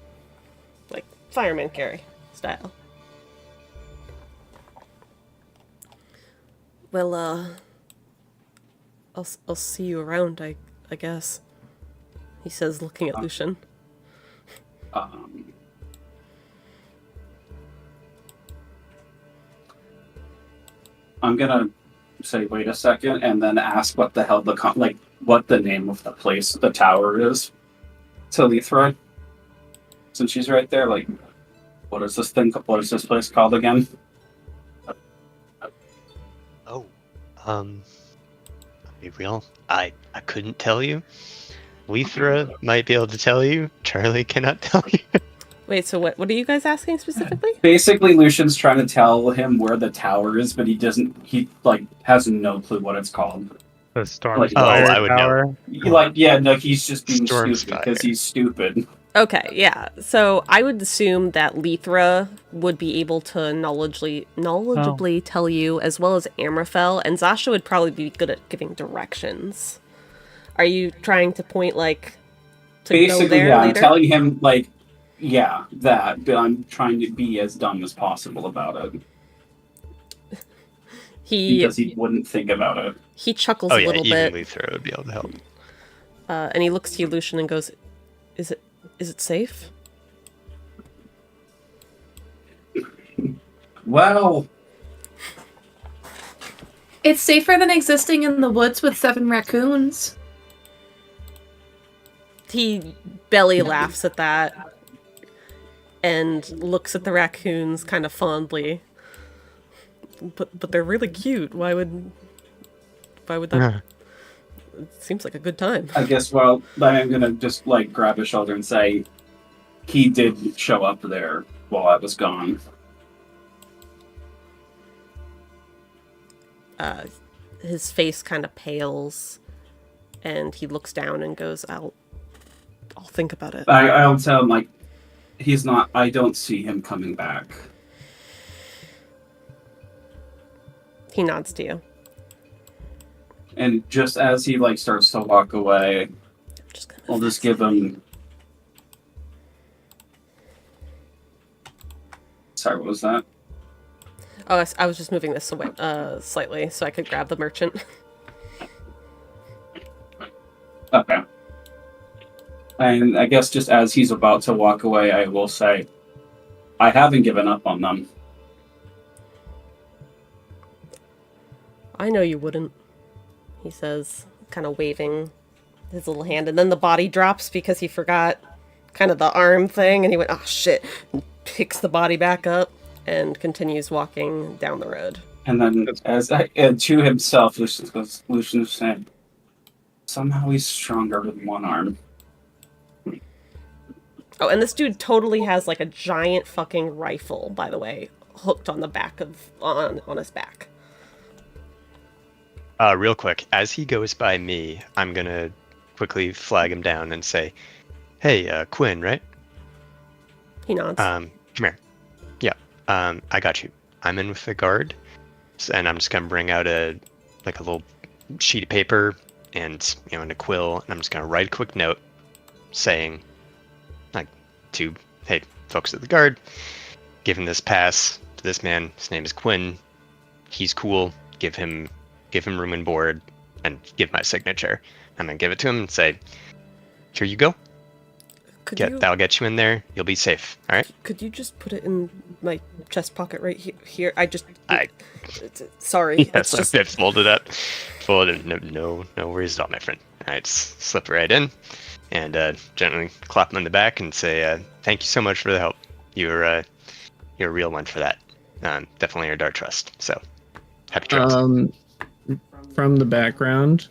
Like fireman carry style. Well, I'll see you around, I guess. He says, looking at Lucian. I'm gonna say, wait a second, and then ask what the hell what the name of the place, the tower is, to Lythra. Since she's right there, like, what is this place called again? Oh, I'll be real. I couldn't tell you. Lythra might be able to tell you. Charlie cannot tell you. Wait, so what are you guys asking specifically? Basically, Lucian's trying to tell him where the tower is, but he has no clue what it's called. The Stormspire I would tower. know. He's just being stupid Stormspire. because he's stupid. Okay, yeah. So I would assume that Lythra would be able to knowledgeably tell you, as well as Amraphel, and Zasha would probably be good at giving directions. Are you trying to point, to Basically, go there yeah, later? I'm telling him, that, but I'm trying to be as dumb as possible about it. Because he wouldn't think about it. He chuckles Oh a yeah, little even bit, Lythra would be able to help. and he looks to you, Lucian, and goes, Is it safe? Well, It's safer than existing in the woods with 7 raccoons. He belly laughs at that and looks at the raccoons kind of fondly. But they're really cute. Why would that? It seems like a good time. I guess, I'm gonna just, grab his shoulder and say, he did show up there while I was gone. His face kind of pales, and he looks down and goes, I'll think about it. I'll tell him, he's not, I don't see him coming back. He nods to you. And just as he, starts to walk away, I'll just give him... Sorry, what was that? Oh, I was just moving this away slightly so I could grab the merchant. Okay. And I guess just as he's about to walk away, I will say, I haven't given up on them. I know you wouldn't, he says, kind of waving his little hand, and then the body drops because he forgot kind of the arm thing, and he went, oh shit, and picks the body back up and continues walking down the road. And then, to himself, Lucian said, somehow he's stronger with one arm. Oh, and this dude totally has a giant fucking rifle, by the way, hooked on the back on his back. Real quick, as he goes by me, I'm gonna quickly flag him down and say, "Hey, Quinn, right? He nods. Come here. Yeah, I got you. I'm in with the guard, and I'm just gonna bring out a little sheet of paper and and a quill, and I'm just gonna write a quick note saying, like, to hey folks at the guard, give him this pass to this man. His name is Quinn. He's cool. Give him room and board, and give my signature. I'm gonna give it to him and say, here you go. That'll get you in there. You'll be safe. All right. Could you just put it in my chest pocket right here? I sorry. Yes, I've folded up. No worries at all, my friend. All right, just slip it right in, and gently clap him on the back and say, "Thank you so much for the help. You're a real one for that. Definitely earned our trust. So, happy trails." From the background,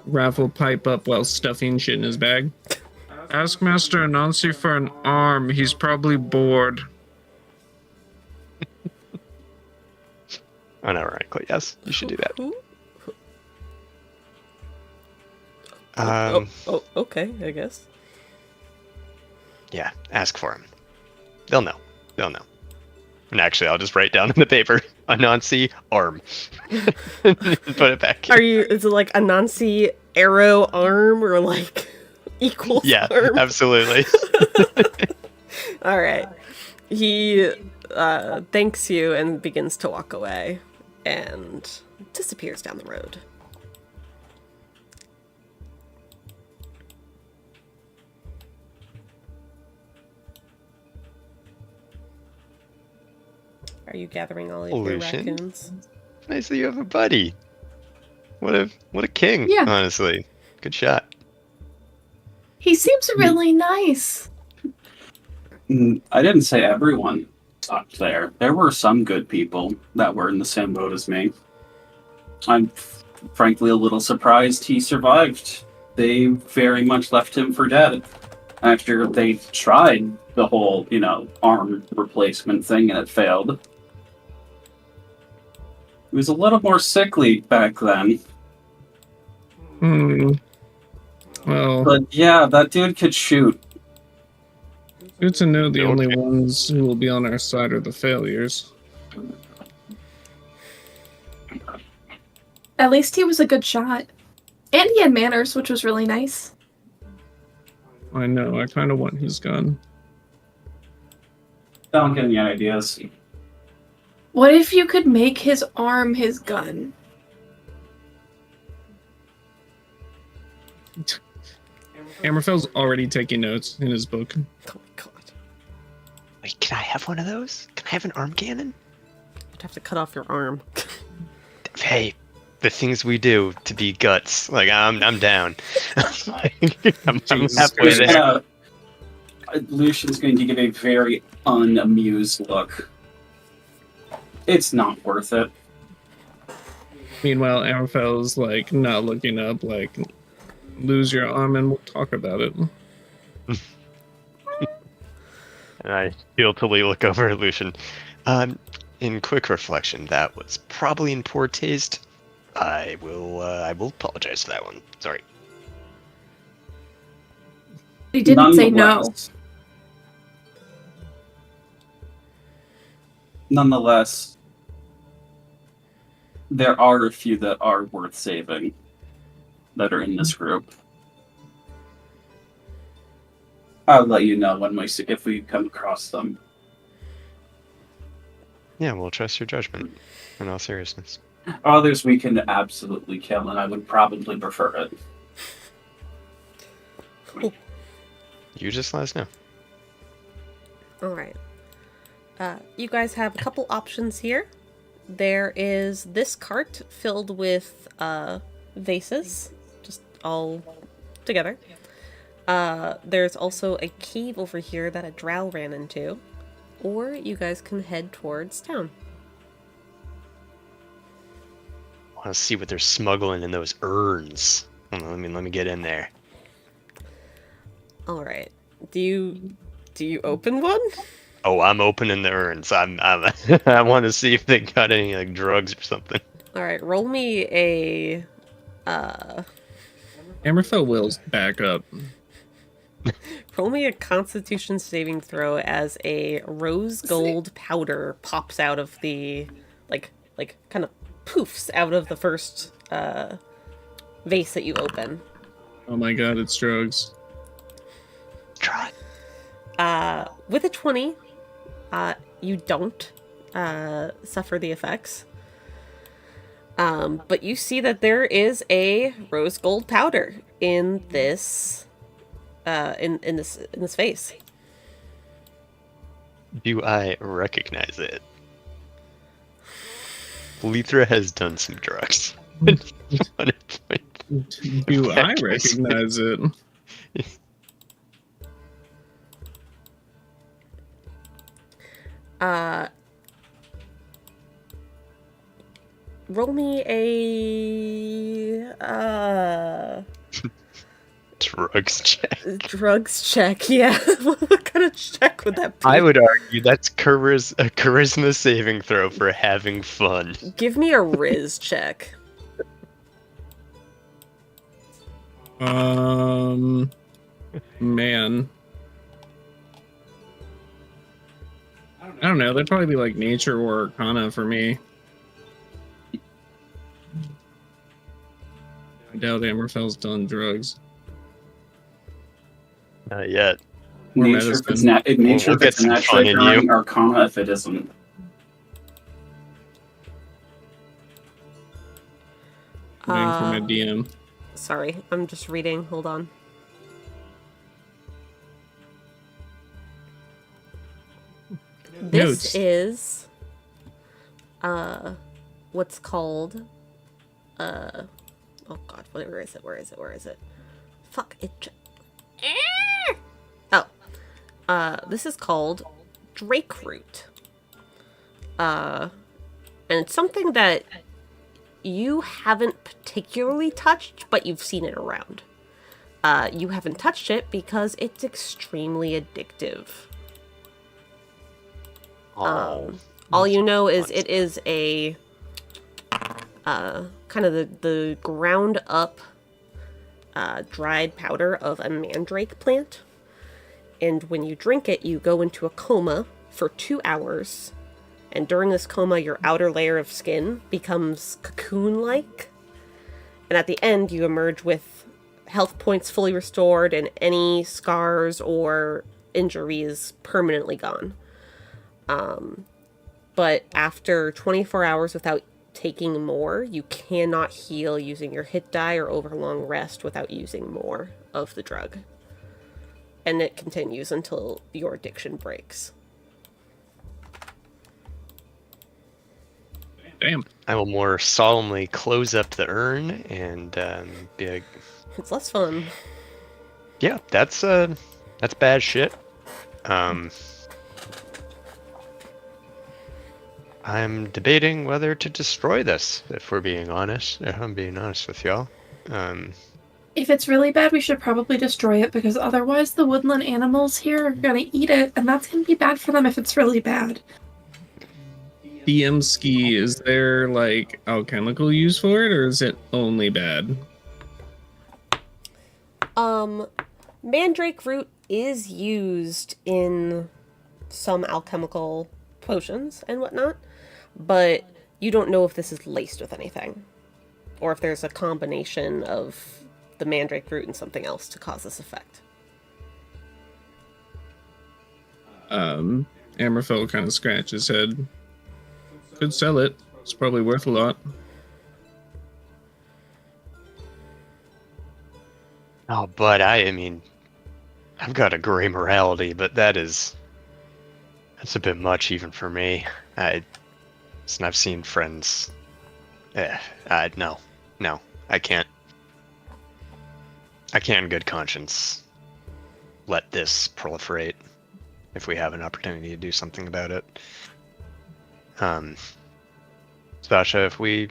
Raph will pipe up while stuffing shit in his bag. Ask Master Anansi for an arm. He's probably bored. Unironically, yes, you should do that. Okay, I guess. Yeah, ask for him. They'll know. And actually, I'll just write down in the paper, Anansi arm. And put it back. Is it like Anansi arrow arm or like equals arm? Absolutely. All right. He thanks you and begins to walk away and disappears down the road. Are you gathering all of your Lucian? raccoons? Nice that you have a buddy. What a king, Yeah. honestly. Good shot. He seems really nice. I didn't say everyone sucked there. There were some good people that were in the same boat as me. I'm frankly a little surprised he survived. They very much left him for dead. After they tried the whole, arm replacement thing and it failed. He was a little more sickly back then. Well, But yeah, that dude could shoot. good to know the Okay. only ones who will be on our side are the failures. At least he was a good shot. And he had manners, which was really nice. I know, I kind of want his gun. Don't get any ideas. What if you could make his arm his gun? Amraphel's already taking notes in his book. Oh my god. Wait, can I have one of those? Can I have an arm cannon? You'd have to cut off your arm. Hey, the things we do to be guts. Like, I'm down. I'm halfway there. Lucian's going to give a very unamused look. It's not worth it. Meanwhile, Amraphel's like not looking up, like, lose your arm and we'll talk about it. And I guiltily look over at Lucian. In quick reflection, that was probably in poor taste. I will apologize for that one. Sorry. He didn't say no. Nonetheless, there are a few that are worth saving that are in this group. I'll let you know if we come across them. Yeah, we'll trust your judgment. In all seriousness. Others we can absolutely kill, and I would probably prefer it. You just let us know. Alright. You guys have a couple options here. There is this cart filled with vases, just all together. There's also a cave over here that a drow ran into. Or you guys can head towards town. I want to see what they're smuggling in those urns. Hold on, let me get in there. All right. Do you open one? Oh, I'm opening the urns. I want to see if they got any like drugs or something. All right, roll me a. Amraphel wills back up. Roll me a Constitution saving throw as a rose gold powder pops out of the, like kind of poofs out of the first vase that you open. Oh my god, it's drugs. Try. With a 20, you don't suffer the effects. But you see that there is a rose gold powder in this in this vase. Do I recognize it? Lythra has done some drugs. Do I recognize it? Roll me a Drugs check. drugs check. Yeah, what kind of check would that be? I would argue that's a charisma saving throw for having fun. Give me a Riz check. Man. I don't know. That'd probably be like nature or arcana for me. I doubt Amraphel's done drugs. Not yet. Or Nature if it's medicine. nature We'll if get it's some naturally fun in you. occurring, arcana if it isn't. Waiting for my DM. Sorry, I'm just reading. Hold on. This Notes. is what's called oh god, where is it? Fuck it. Oh. This is called Drake root. And it's something that you haven't particularly touched, but you've seen it around. You haven't touched it because it's extremely addictive. All you know is it is a kind of the ground up dried powder of a mandrake plant. And when you drink it, you go into a coma for 2 hours. And during this coma, your outer layer of skin becomes cocoon-like. And at the end, you emerge with health points fully restored and any scars or injuries permanently gone. But after 24 hours without taking more, you cannot heal using your hit die or overlong rest without using more of the drug. And it continues until your addiction breaks. Damn. I will more solemnly close up the urn and be like, It's less fun. yeah, that's bad shit. I'm debating whether to destroy this, if we're being honest. If I'm being honest with y'all. If it's really bad, we should probably destroy it, because otherwise the woodland animals here are gonna eat it, and that's gonna be bad for them if it's really bad. DM ski, is there like alchemical use for it, or is it only bad? Mandrake root is used in some alchemical potions and whatnot, but you don't know if this is laced with anything, or if there's a combination of the mandrake root and something else to cause this effect. Amraphel kind of scratches his head. Could sell it. It's probably worth a lot. Oh, but I mean, I've got a gray morality, but that's a bit much even for me. I've seen friends. No, I can't. I can't in good conscience let this proliferate if we have an opportunity to do something about it. Zasha, if we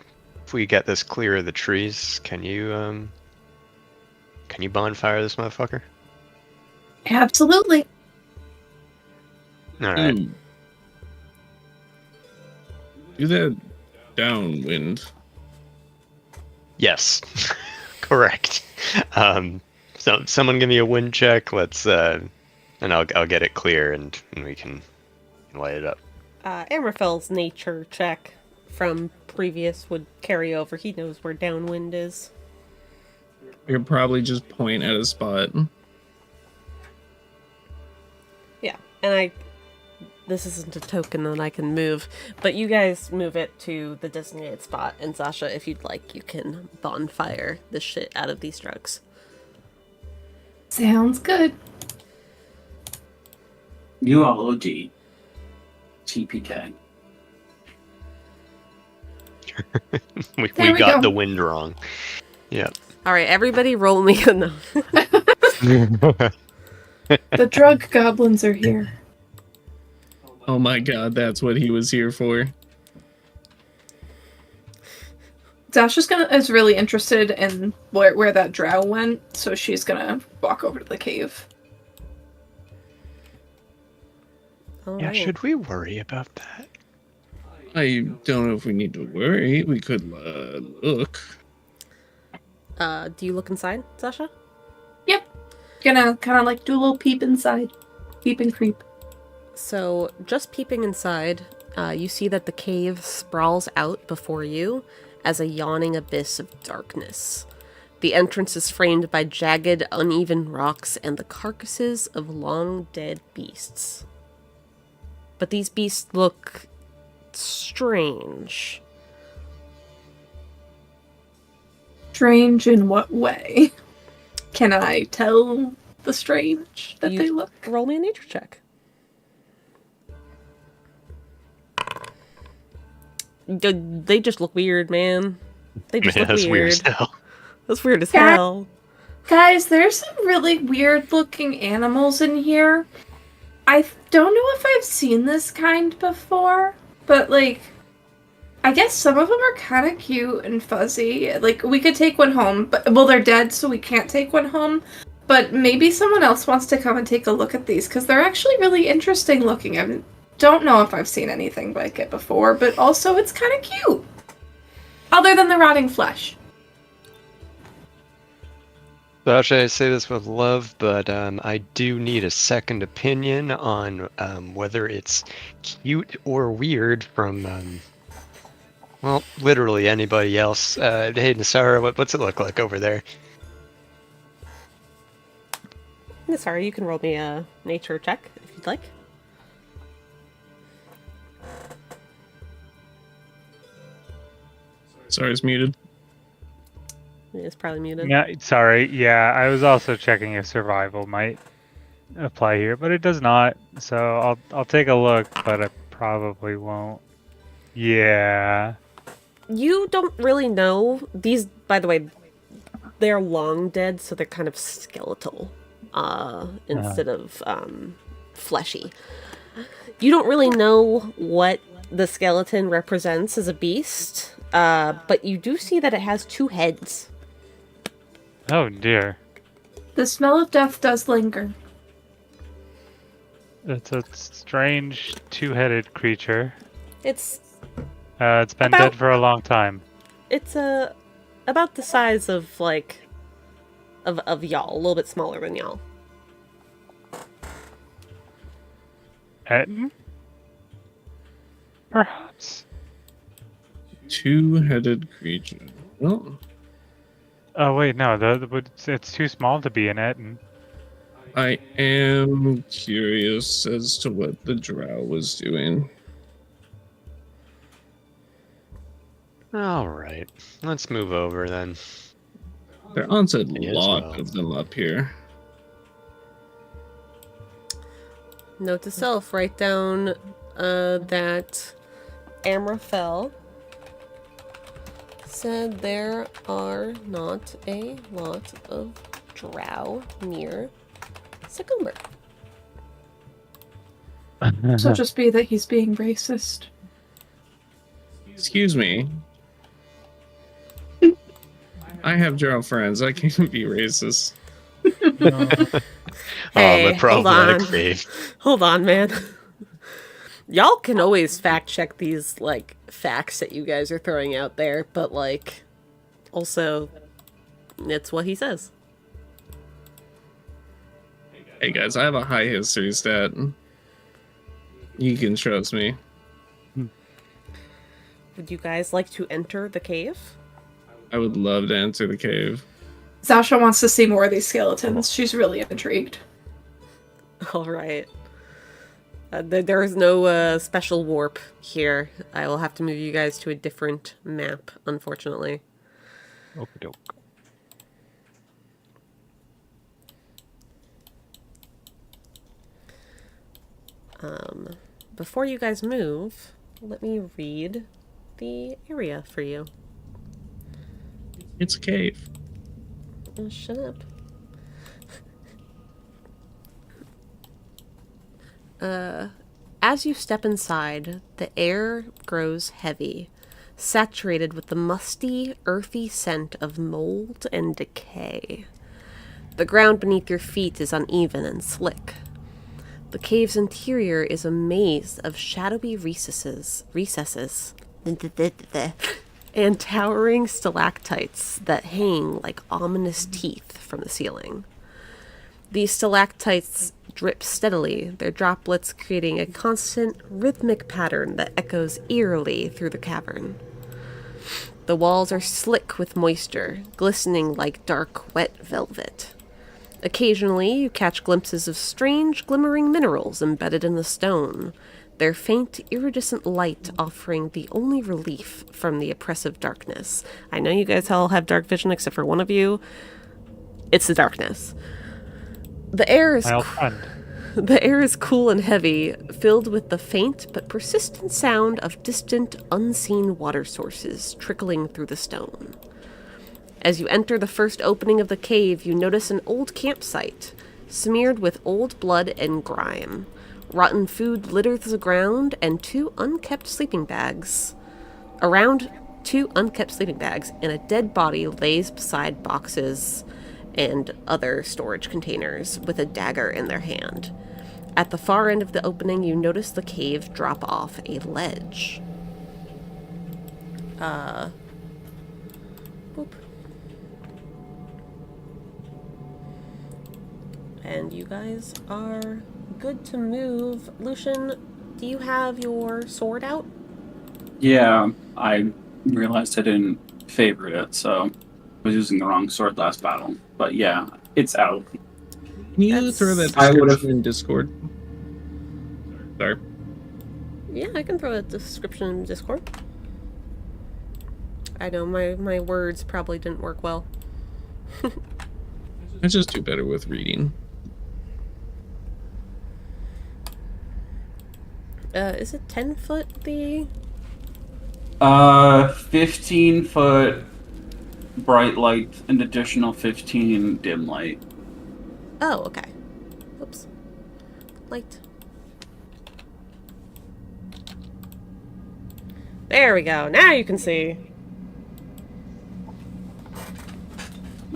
get this clear of the trees, can you bonfire this motherfucker? Absolutely. All right. Do that downwind. Yes, correct. So someone give me a wind check. Let's and I'll get it clear and we can light it up. Amraphel's nature check from previous would carry over. He knows where downwind is. You could probably just point at a spot. Yeah, and this isn't a token that I can move, but you guys move it to the designated spot, and Zasha, if you'd like, you can bonfire the shit out of these drugs. Sounds good. ULOD. TPK. we we got go. the wind wrong. Yeah. All right, everybody roll me a no. The drug goblins are here. Oh my god, that's what he was here for. Dasha's is really interested in where that drow went, so she's gonna walk over to the cave. All Yeah, right. should we worry about that? I don't know if we need to worry. We could look. Do you look inside, Zasha? Yep. Gonna kind of like do a little peep inside. Peep and creep. So, just peeping inside, you see that the cave sprawls out before you as a yawning abyss of darkness. The entrance is framed by jagged, uneven rocks and the carcasses of long-dead beasts. But these beasts look strange. Strange in what way? Can I tell the strange that they look? Roll me a nature check. They just look weird, man. They just look that's weird. weird as hell. That's weird as Yeah. hell. Guys, there's some really weird looking animals in here. I don't know if I've seen this kind before, but like, I guess some of them are kind of cute and fuzzy. Like, we could take one home, but well, they're dead, so we can't take one home. But maybe someone else wants to come and take a look at these, because they're actually really interesting looking. I don't know if I've seen anything like it before, but also it's kind of cute. Other than the rotting flesh. Sasha, I say this with love, but I do need a second opinion on whether it's cute or weird from, well, literally anybody else. Hey, Nyssara, what's it look like over there? Sorry, you can roll me a nature check if you'd like. Sorry, it's muted. It's probably muted. Yeah, sorry. Yeah, I was also checking if survival might apply here, but it does not. So I'll take a look, but I probably won't. Yeah. You don't really know. These, by the way, they're long dead, so they're kind of skeletal instead of fleshy. You don't really know what the skeleton represents as a beast, but you do see that it has two heads. Oh dear. The smell of death does linger. It's a strange two-headed creature. It's It's been dead for a long time. It's about the size of like of y'all, a little bit smaller than y'all. Etten? Perhaps. Two-headed creature. Well, Oh wait, no, it's too small to be an Etten. I am curious as to what the drow was doing. All right, let's move over then. There aren't a May as lot well. of them up here. Note to self: write down that Amraphel said there are not a lot of drow near Secomber. So just be that he's being racist. Excuse me. I have drow friends. I can't be racist. Hey, the hold problematic on. fave. Hold on, man. Y'all can always fact check these like facts that you guys are throwing out there, but like Also, it's what he says. Hey guys, I have a high history stat. You can trust me. Would you guys like to enter the cave? I would love to enter the cave. Zasha wants to see more of these skeletons. She's really intrigued. All right. There is no special warp here. I will have to move you guys to a different map, unfortunately. Okie doke. Before you guys move, let me read the area for you. It's a cave. Oh, shut up. As you step inside, the air grows heavy, saturated with the musty, earthy scent of mold and decay. The ground beneath your feet is uneven and slick. The cave's interior is a maze of shadowy recesses, and towering stalactites that hang like ominous teeth from the ceiling. These stalactites drip steadily, their droplets creating a constant, rhythmic pattern that echoes eerily through the cavern. The walls are slick with moisture, glistening like dark, wet velvet. Occasionally, you catch glimpses of strange, glimmering minerals embedded in the stone, their faint, iridescent light offering the only relief from the oppressive darkness. I know you guys all have dark vision except for one of you. It's the darkness. The air is The air is cool and heavy, filled with the faint but persistent sound of distant, unseen water sources trickling through the stone. As you enter the first opening of the cave, you notice an old campsite, smeared with old blood and grime. Rotten food litters the ground, and two unkept sleeping bags, and a dead body lays beside boxes and other storage containers with a dagger in their hand. At the far end of the opening, you notice the cave drop off a ledge. Boop. And you guys are good to move. Lucian, do you have your sword out? Yeah, I realized I didn't favorite it, so I was using the wrong sword last battle. But yeah, it's out. Can you throw that I would've- description in Discord? Sorry. Yeah, I can throw a description in Discord. I know my words probably didn't work well. I just do better with reading. Is it 10 foot the... 15 foot bright light, an additional 15 dim light. Oh, okay. Oops. Light. There we go. Now you can see.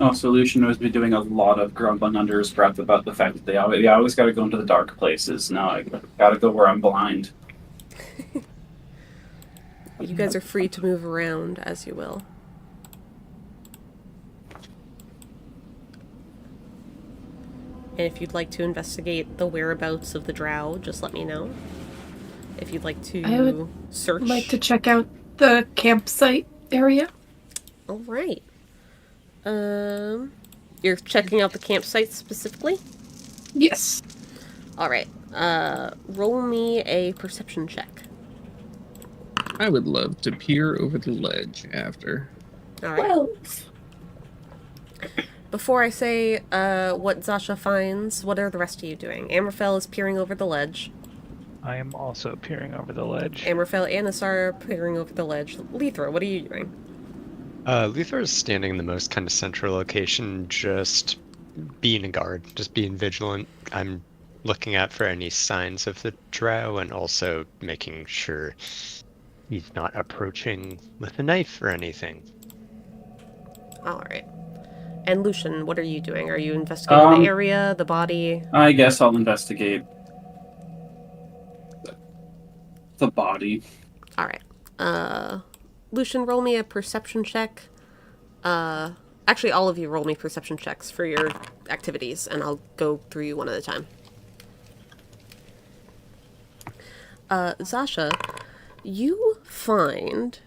Oh, so Lucian has been doing a lot of grumbling under his breath about the fact that they always got to go into the dark places. Now I got to go where I'm blind. You guys are free to move around as you will. And if you'd like to investigate the whereabouts of the drow, just let me know. If you'd like to I would search. I'd like to check out the campsite area. All right. You're checking out the campsite specifically? Yes. All right. Roll me a perception check. I would love to peer over the ledge after. All right. 12. Before I say what Zasha finds, what are the rest of you doing? Amraphel is peering over the ledge. I am also peering over the ledge. Amraphel and Nyssara are peering over the ledge. Lythra, what are you doing? Lythra is standing in the most kind of central location, just being a guard, just being vigilant. I'm looking out for any signs of the drow and also making sure he's not approaching with a knife or anything. All right. And Lucian, what are you doing? Are you investigating the area, the body? I guess I'll investigate the body. All right. Lucian, roll me a perception check. Actually, all of you roll me perception checks for your activities, and I'll go through you one at a time. Zasha, you find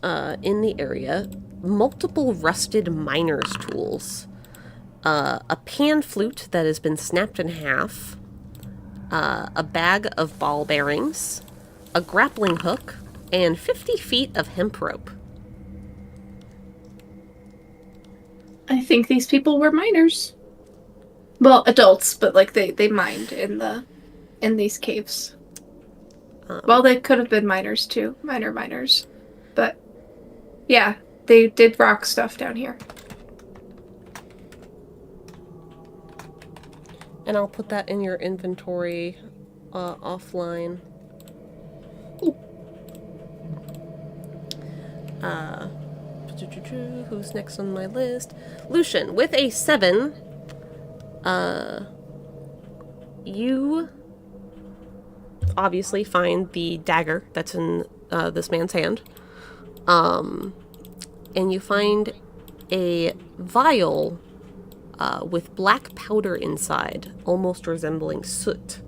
in the area multiple rusted miner's tools. A pan flute that has been snapped in half, a bag of ball bearings, a grappling hook, and 50 feet of hemp rope. I think these people were miners. Well, adults, but like they mined in these caves. Well, they could have been miners too, miners. But yeah, they did rock stuff down here. And I'll put that in your inventory offline. Who's next on my list? Lucian, with a 7, you obviously find the dagger that's in this man's hand. And you find a vial with black powder inside, almost resembling soot.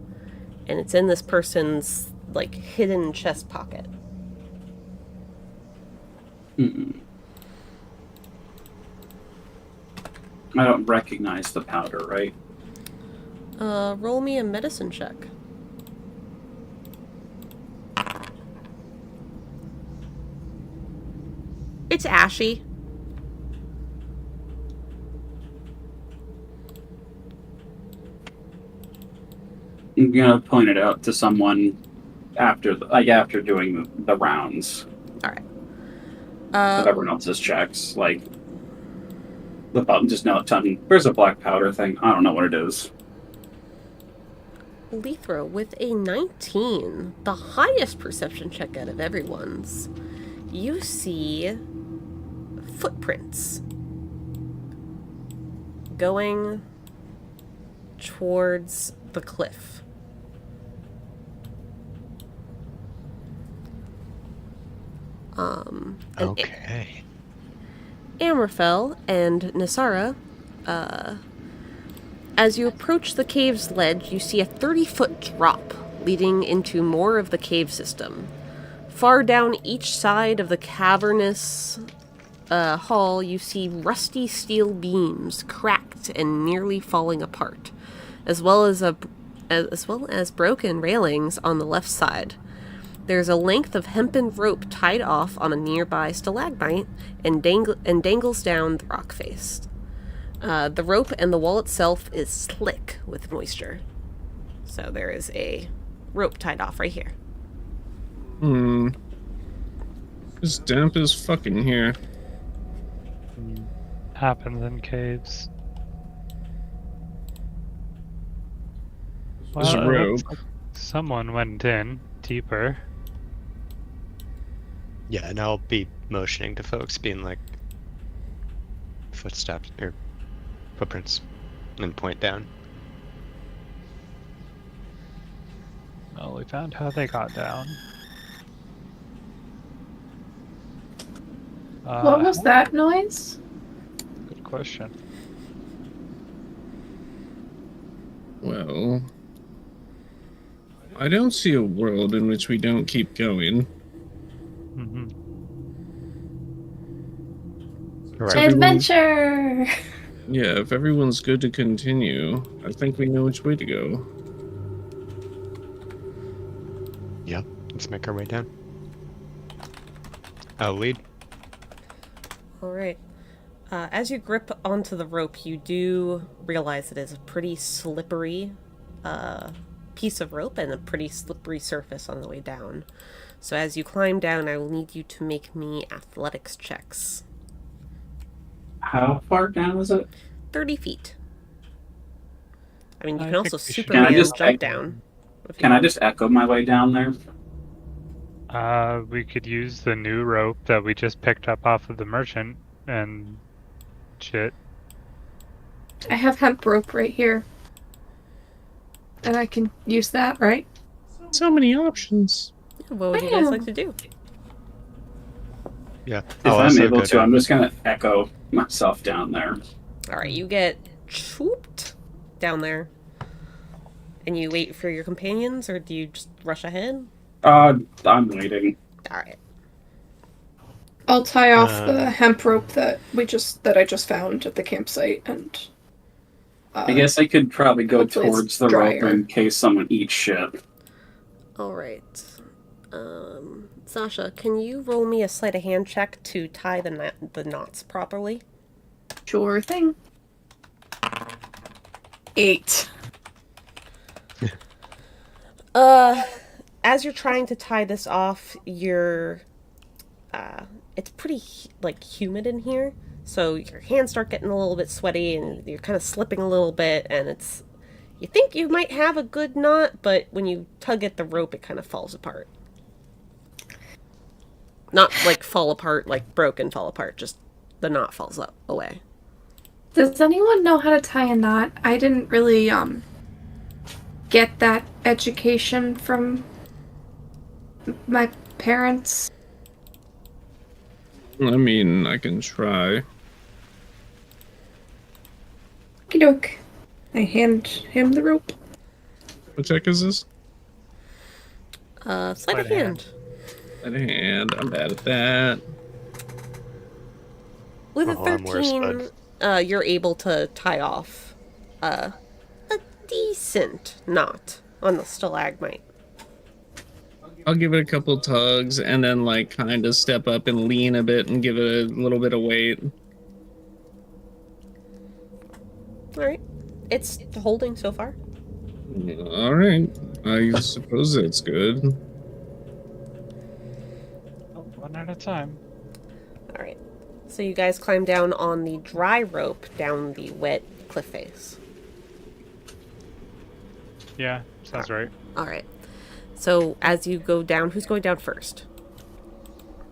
And it's in this person's, like, hidden chest pocket. I don't recognize the powder, right? Roll me a medicine check. It's ashy. I'm gonna point it out to someone after doing the rounds. All right. Of everyone else's checks, like the button just now telling me there's a black powder thing. I don't know what it is. Lythra with a 19, the highest perception check out of everyone's. You see footprints going towards the cliff. Okay. Amraphel and Nyssara, as you approach the cave's ledge, you see a 30-foot drop leading into more of the cave system. Far down each side of the cavernous hall, you see rusty steel beams cracked and nearly falling apart, as well as broken railings on the left side. There's a length of hempen rope tied off on a nearby stalagmite and dangles down the rock face. The rope and the wall itself is slick with moisture. So there is a rope tied off right here. It's damp as fucking here. Happens in caves. There's a it rope. looks like someone went in deeper. Yeah, and I'll be motioning to folks, being like, footsteps or footprints, and point down. Well, we found how they got down. What was that noise? Good question. Well, I don't see a world in which we don't keep going. Mm-hmm. Adventure! Yeah, if everyone's good to continue, I think we know which way to go. Yep, let's make our way down. I'll lead. Alright. As you grip onto the rope, you do realize it is a pretty slippery piece of rope and a pretty slippery surface on the way down. So as you climb down, I will need you to make me athletics checks. How far down is it? 30 feet. I mean, you I can also think we should- Superman Can I just- jump down. Can I just echo my way down there? We could use the new rope that we just picked up off of the merchant and shit. I have hemp rope right here. And I can use that, right? So many options. What would you guys like to do? Yeah. If I'm able to, I'm just gonna echo myself down there. All right, you get swooped down there, and you wait for your companions, or do you just rush ahead? I'm waiting. All right. I'll tie off the hemp rope that I just found at the campsite, and I guess I could probably go hopefully it's towards the rope drier. in case someone eats shit. All right. Zasha, can you roll me a sleight of hand check to tie the knots properly? Sure thing. 8. As you're trying to tie this off, it's pretty humid in here, so your hands start getting a little bit sweaty, and you're kind of slipping a little bit, and you think you might have a good knot, but when you tug at the rope, it kind of falls apart. Not fall apart, broken fall apart, just the knot falls away. Does anyone know how to tie a knot? I didn't really get that education from my parents. I mean, I can try. Okie doke. I hand him the rope. What check is this? Sleight of hand. At hand. I'm bad at that. With a I'm worse, 13, you're able to tie off a decent knot on the stalagmite. I'll give it a couple tugs and then kind of step up and lean a bit and give it a little bit of weight. All right. It's holding so far. All right. I suppose that's good. One at a time. All right. So you guys climb down on the dry rope down the wet cliff face. Yeah, sounds right. All right. So as you go down, who's going down first?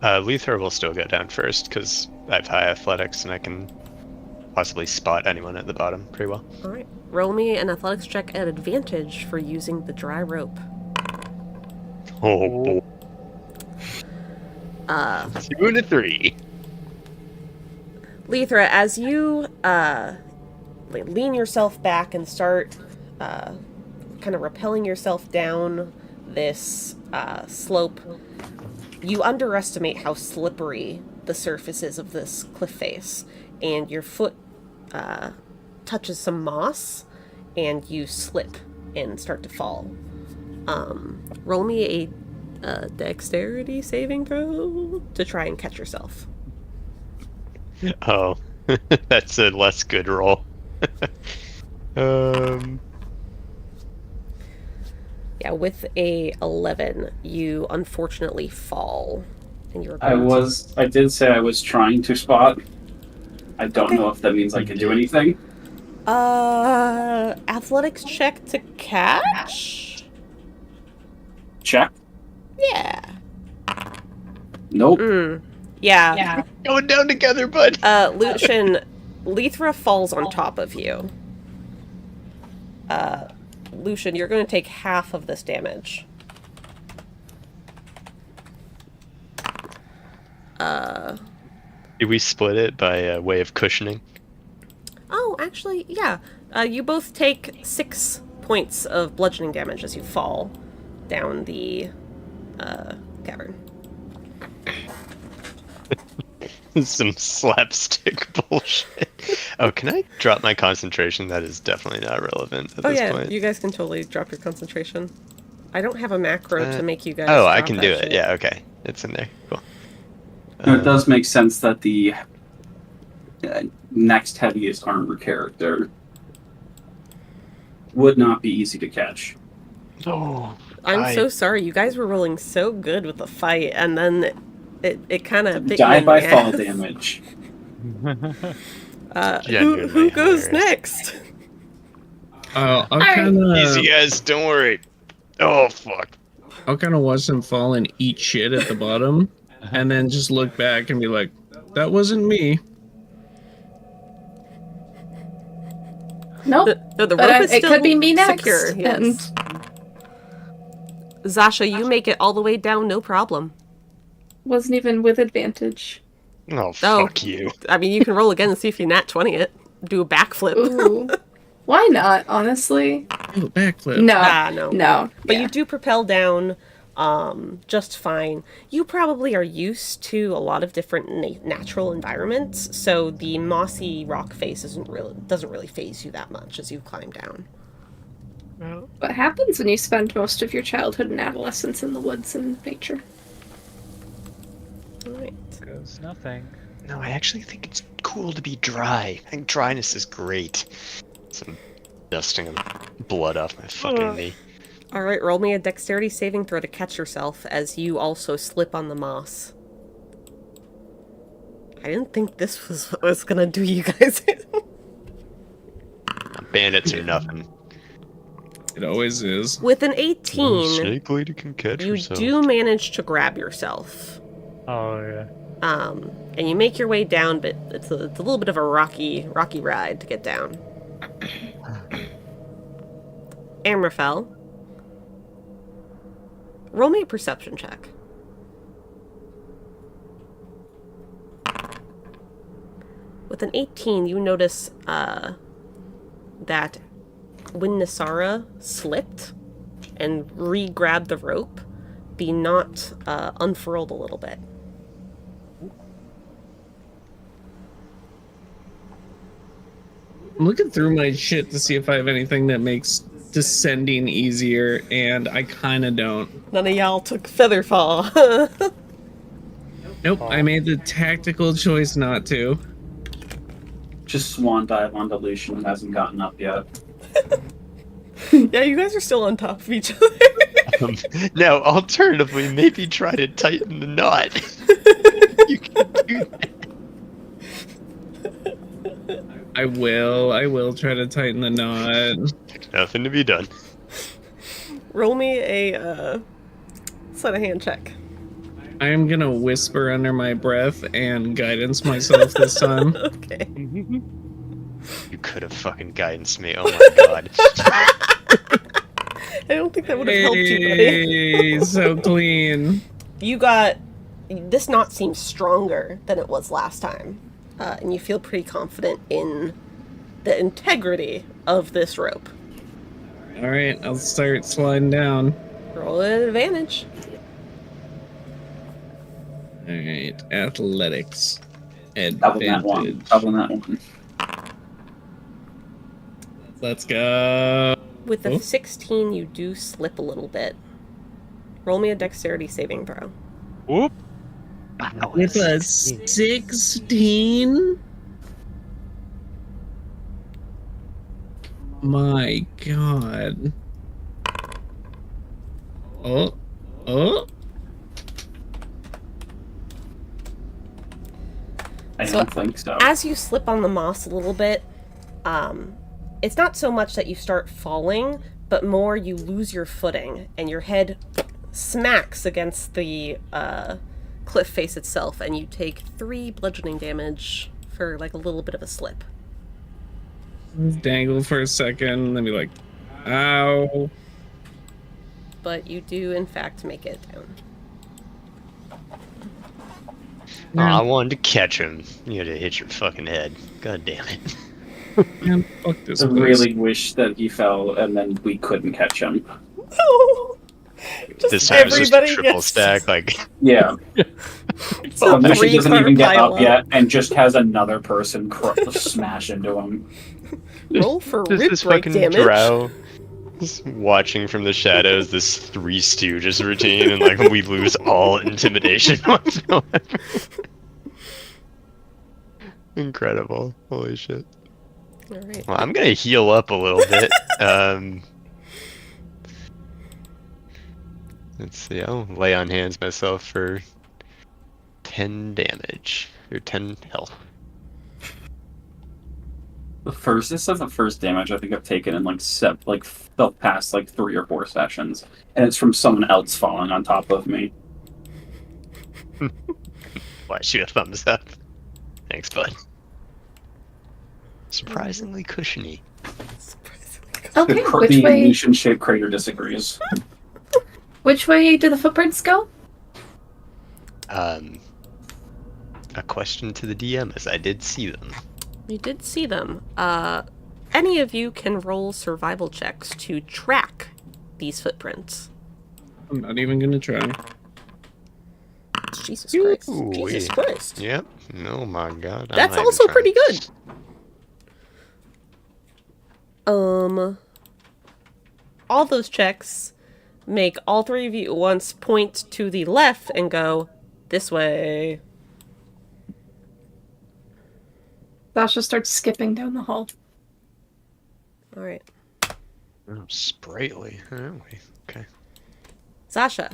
Lythra will still go down first because I have high athletics and I can possibly spot anyone at the bottom pretty well. All right. Roll me an athletics check at advantage for using the dry rope. Oh. 2 and a 3. Lythra, as you lean yourself back and start kind of rappelling yourself down this slope, you underestimate how slippery the surface is of this cliff face, and your foot touches some moss, and you slip and start to fall. Roll me a dexterity saving throw to try and catch yourself. Oh, that's a less good roll. Yeah, with a 11, you unfortunately fall, and you're. I did say I was trying to spot. I don't know if that means I can do anything. Athletics check to catch? Check. Yeah. Nope. Yeah. Going down together, bud. Lucian, Lythra falls on top of you. Lucian, you're going to take half of this damage. Do we split it by way of cushioning? Oh, actually, yeah. You both take 6 points of bludgeoning damage as you fall down the cavern. Some slapstick bullshit. Oh, can I drop my concentration? That is definitely not relevant at this point. You guys can totally drop your concentration. I don't have a macro to make you guys. Oh, drop I can that do it. shit. Yeah, okay. It's in there. Cool. No, it does make sense that the next heaviest armor character would not be easy to catch. Oh, I'm so sorry. You guys were rolling so good with the fight, and then it kind of Die by fall damage. Who goes next? I'll kind of easy, guys. Don't worry. Oh, fuck. I'll kind of watch them fall and eat shit at the bottom, and then just look back and be like, "That wasn't me." Nope. The rope But is it still could be me next. secure. Yes. Zasha, you make it all the way down, no problem. wasn't even with advantage. Oh, fuck you. I mean, you can roll again and see if you nat 20 it. Do a backflip. Ooh. Why not, honestly? Oh, backflip. No. No. But Yeah. you do propel down just fine. You probably are used to a lot of different natural environments, so the mossy rock face doesn't really faze you that much as you climb down. What happens when you spend most of your childhood and adolescence in the woods and nature? All right. Goes nothing. No, I actually think it's cool to be dry. I think dryness is great. Some dusting of blood off my fucking knee. All right, roll me a dexterity saving throw to catch yourself as you also slip on the moss. I didn't think this was what was gonna do you guys in. Bandits are nothing. It always is. With an 18, Snake lady can catch you herself. do manage to grab yourself. Oh yeah. And you make your way down, but it's a little bit of a rocky ride to get down. Amraphel, roll me a perception check. With an 18, you notice that when Nyssara slipped and re-grabbed the rope, the knot unfurled a little bit. I'm looking through my shit to see if I have anything that makes descending easier, and I kind of don't. None of y'all took Featherfall. Nope, I made the tactical choice not to. Just swan dive on Lucian and hasn't gotten up yet. Yeah, you guys are still on top of each other. No, alternatively, maybe try to tighten the knot. You can do that. I will try to tighten the knot. Nothing to be done. Roll me a sleight of hand check. I am gonna whisper under my breath and guidance myself this time. Okay. You could have fucking guidance me. Oh my god. I don't think that would have helped you, buddy. Hey, so clean. You got... This knot seems stronger than it was last time. And you feel pretty confident in the integrity of this rope. All right, I'll start sliding down. Roll an advantage. All right, athletics. Double that one. Advantage. Double that one. Let's go. With a Oh. 16, you do slip a little bit. Roll me a dexterity saving throw. Whoop. With a 16? My god. Oh. I So, don't think so. As you slip on the moss a little bit, it's not so much that you start falling, but more you lose your footing and your head smacks against the cliff face itself, and you take 3 bludgeoning damage for like a little bit of a slip. Dangle for a second, then be like, ow. But you do, in fact, make it down. Oh, I wanted to catch him. You had to hit your fucking head. God damn it. Man, fuck this I place. really wish that he fell and then we couldn't catch him. Just This time it's just a everybody triple gets- stack, like Yeah. It's So a now she doesn't 3-card even get pile up yet and just has another person smash into him. Roll for just rib this break fucking damage. drow just watching from the shadows this Three Stooges routine, and like we lose all intimidation whatsoever. Incredible. Holy shit. All right. Well, I'm gonna heal up a little bit. Let's see, I'll lay on hands myself for 10 damage. Or 10 health. This is the first damage I think I've taken in the past 3 or 4 sessions, and it's from someone else falling on top of me. Flash you a thumbs up. Thanks, bud. Surprisingly cushiony. Okay, The which way? nation-shaped crater disagrees. Which way do the footprints go? A question to the DM, as I did see them. You did see them. Any of you can roll survival checks to track these footprints. I'm not even gonna try. Jesus Christ. Ooh, Jesus yeah. Christ. Yep. Oh my god. I'm That's not even also trying. pretty good. All those checks make all three of you at once point to the left and go this way. Zasha starts skipping down the hall. All right. Oh, sprightly, aren't we? Okay. Zasha.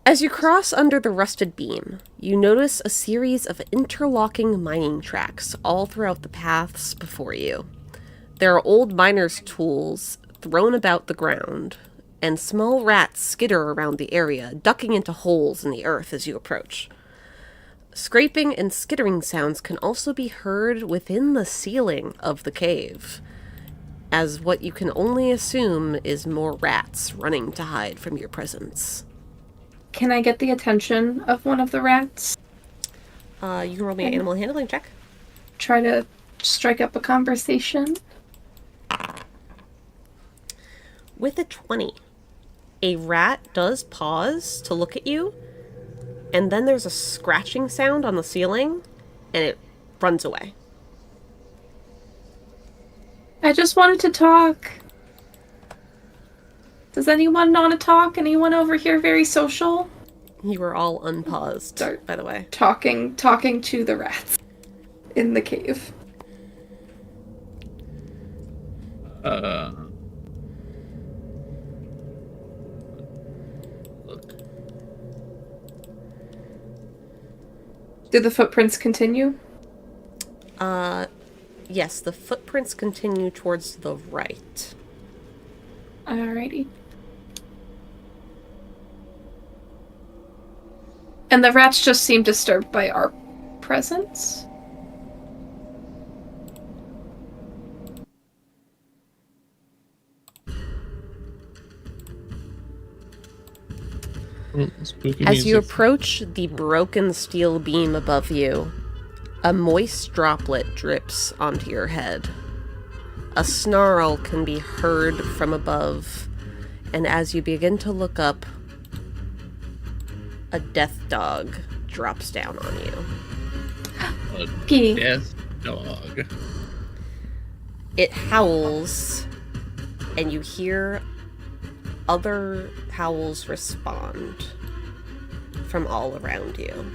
As you cross under the rusted beam, you notice a series of interlocking mining tracks all throughout the paths before you. There are old miners' tools thrown about the ground, and small rats skitter around the area, ducking into holes in the earth as you approach. Scraping and skittering sounds can also be heard within the ceiling of the cave, as what you can only assume is more rats running to hide from your presence. Can I get the attention of one of the rats? You can roll me an animal handling check. Try to strike up a conversation? With a 20, a rat does pause to look at you, and then there's a scratching sound on the ceiling, and it runs away. I just wanted to talk. Does anyone want to talk? Anyone over here very social? You were all unpaused, Sorry. by the way. Talking to the rats in the cave. Look. Do the footprints continue? Yes, the footprints continue towards the right. Alrighty. And the rats just seem disturbed by our presence? Spooky As you music. approach the broken steel beam above you, a moist droplet drips onto your head. A snarl can be heard from above, and as you begin to look up, a death dog drops down on you. A Pee. death dog. It howls, and you hear other howls respond from all around you.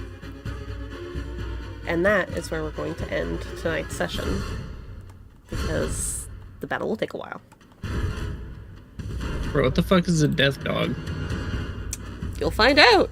And that is where we're going to end tonight's session, because the battle will take a while. Bro, what the fuck is a death dog? You'll find out!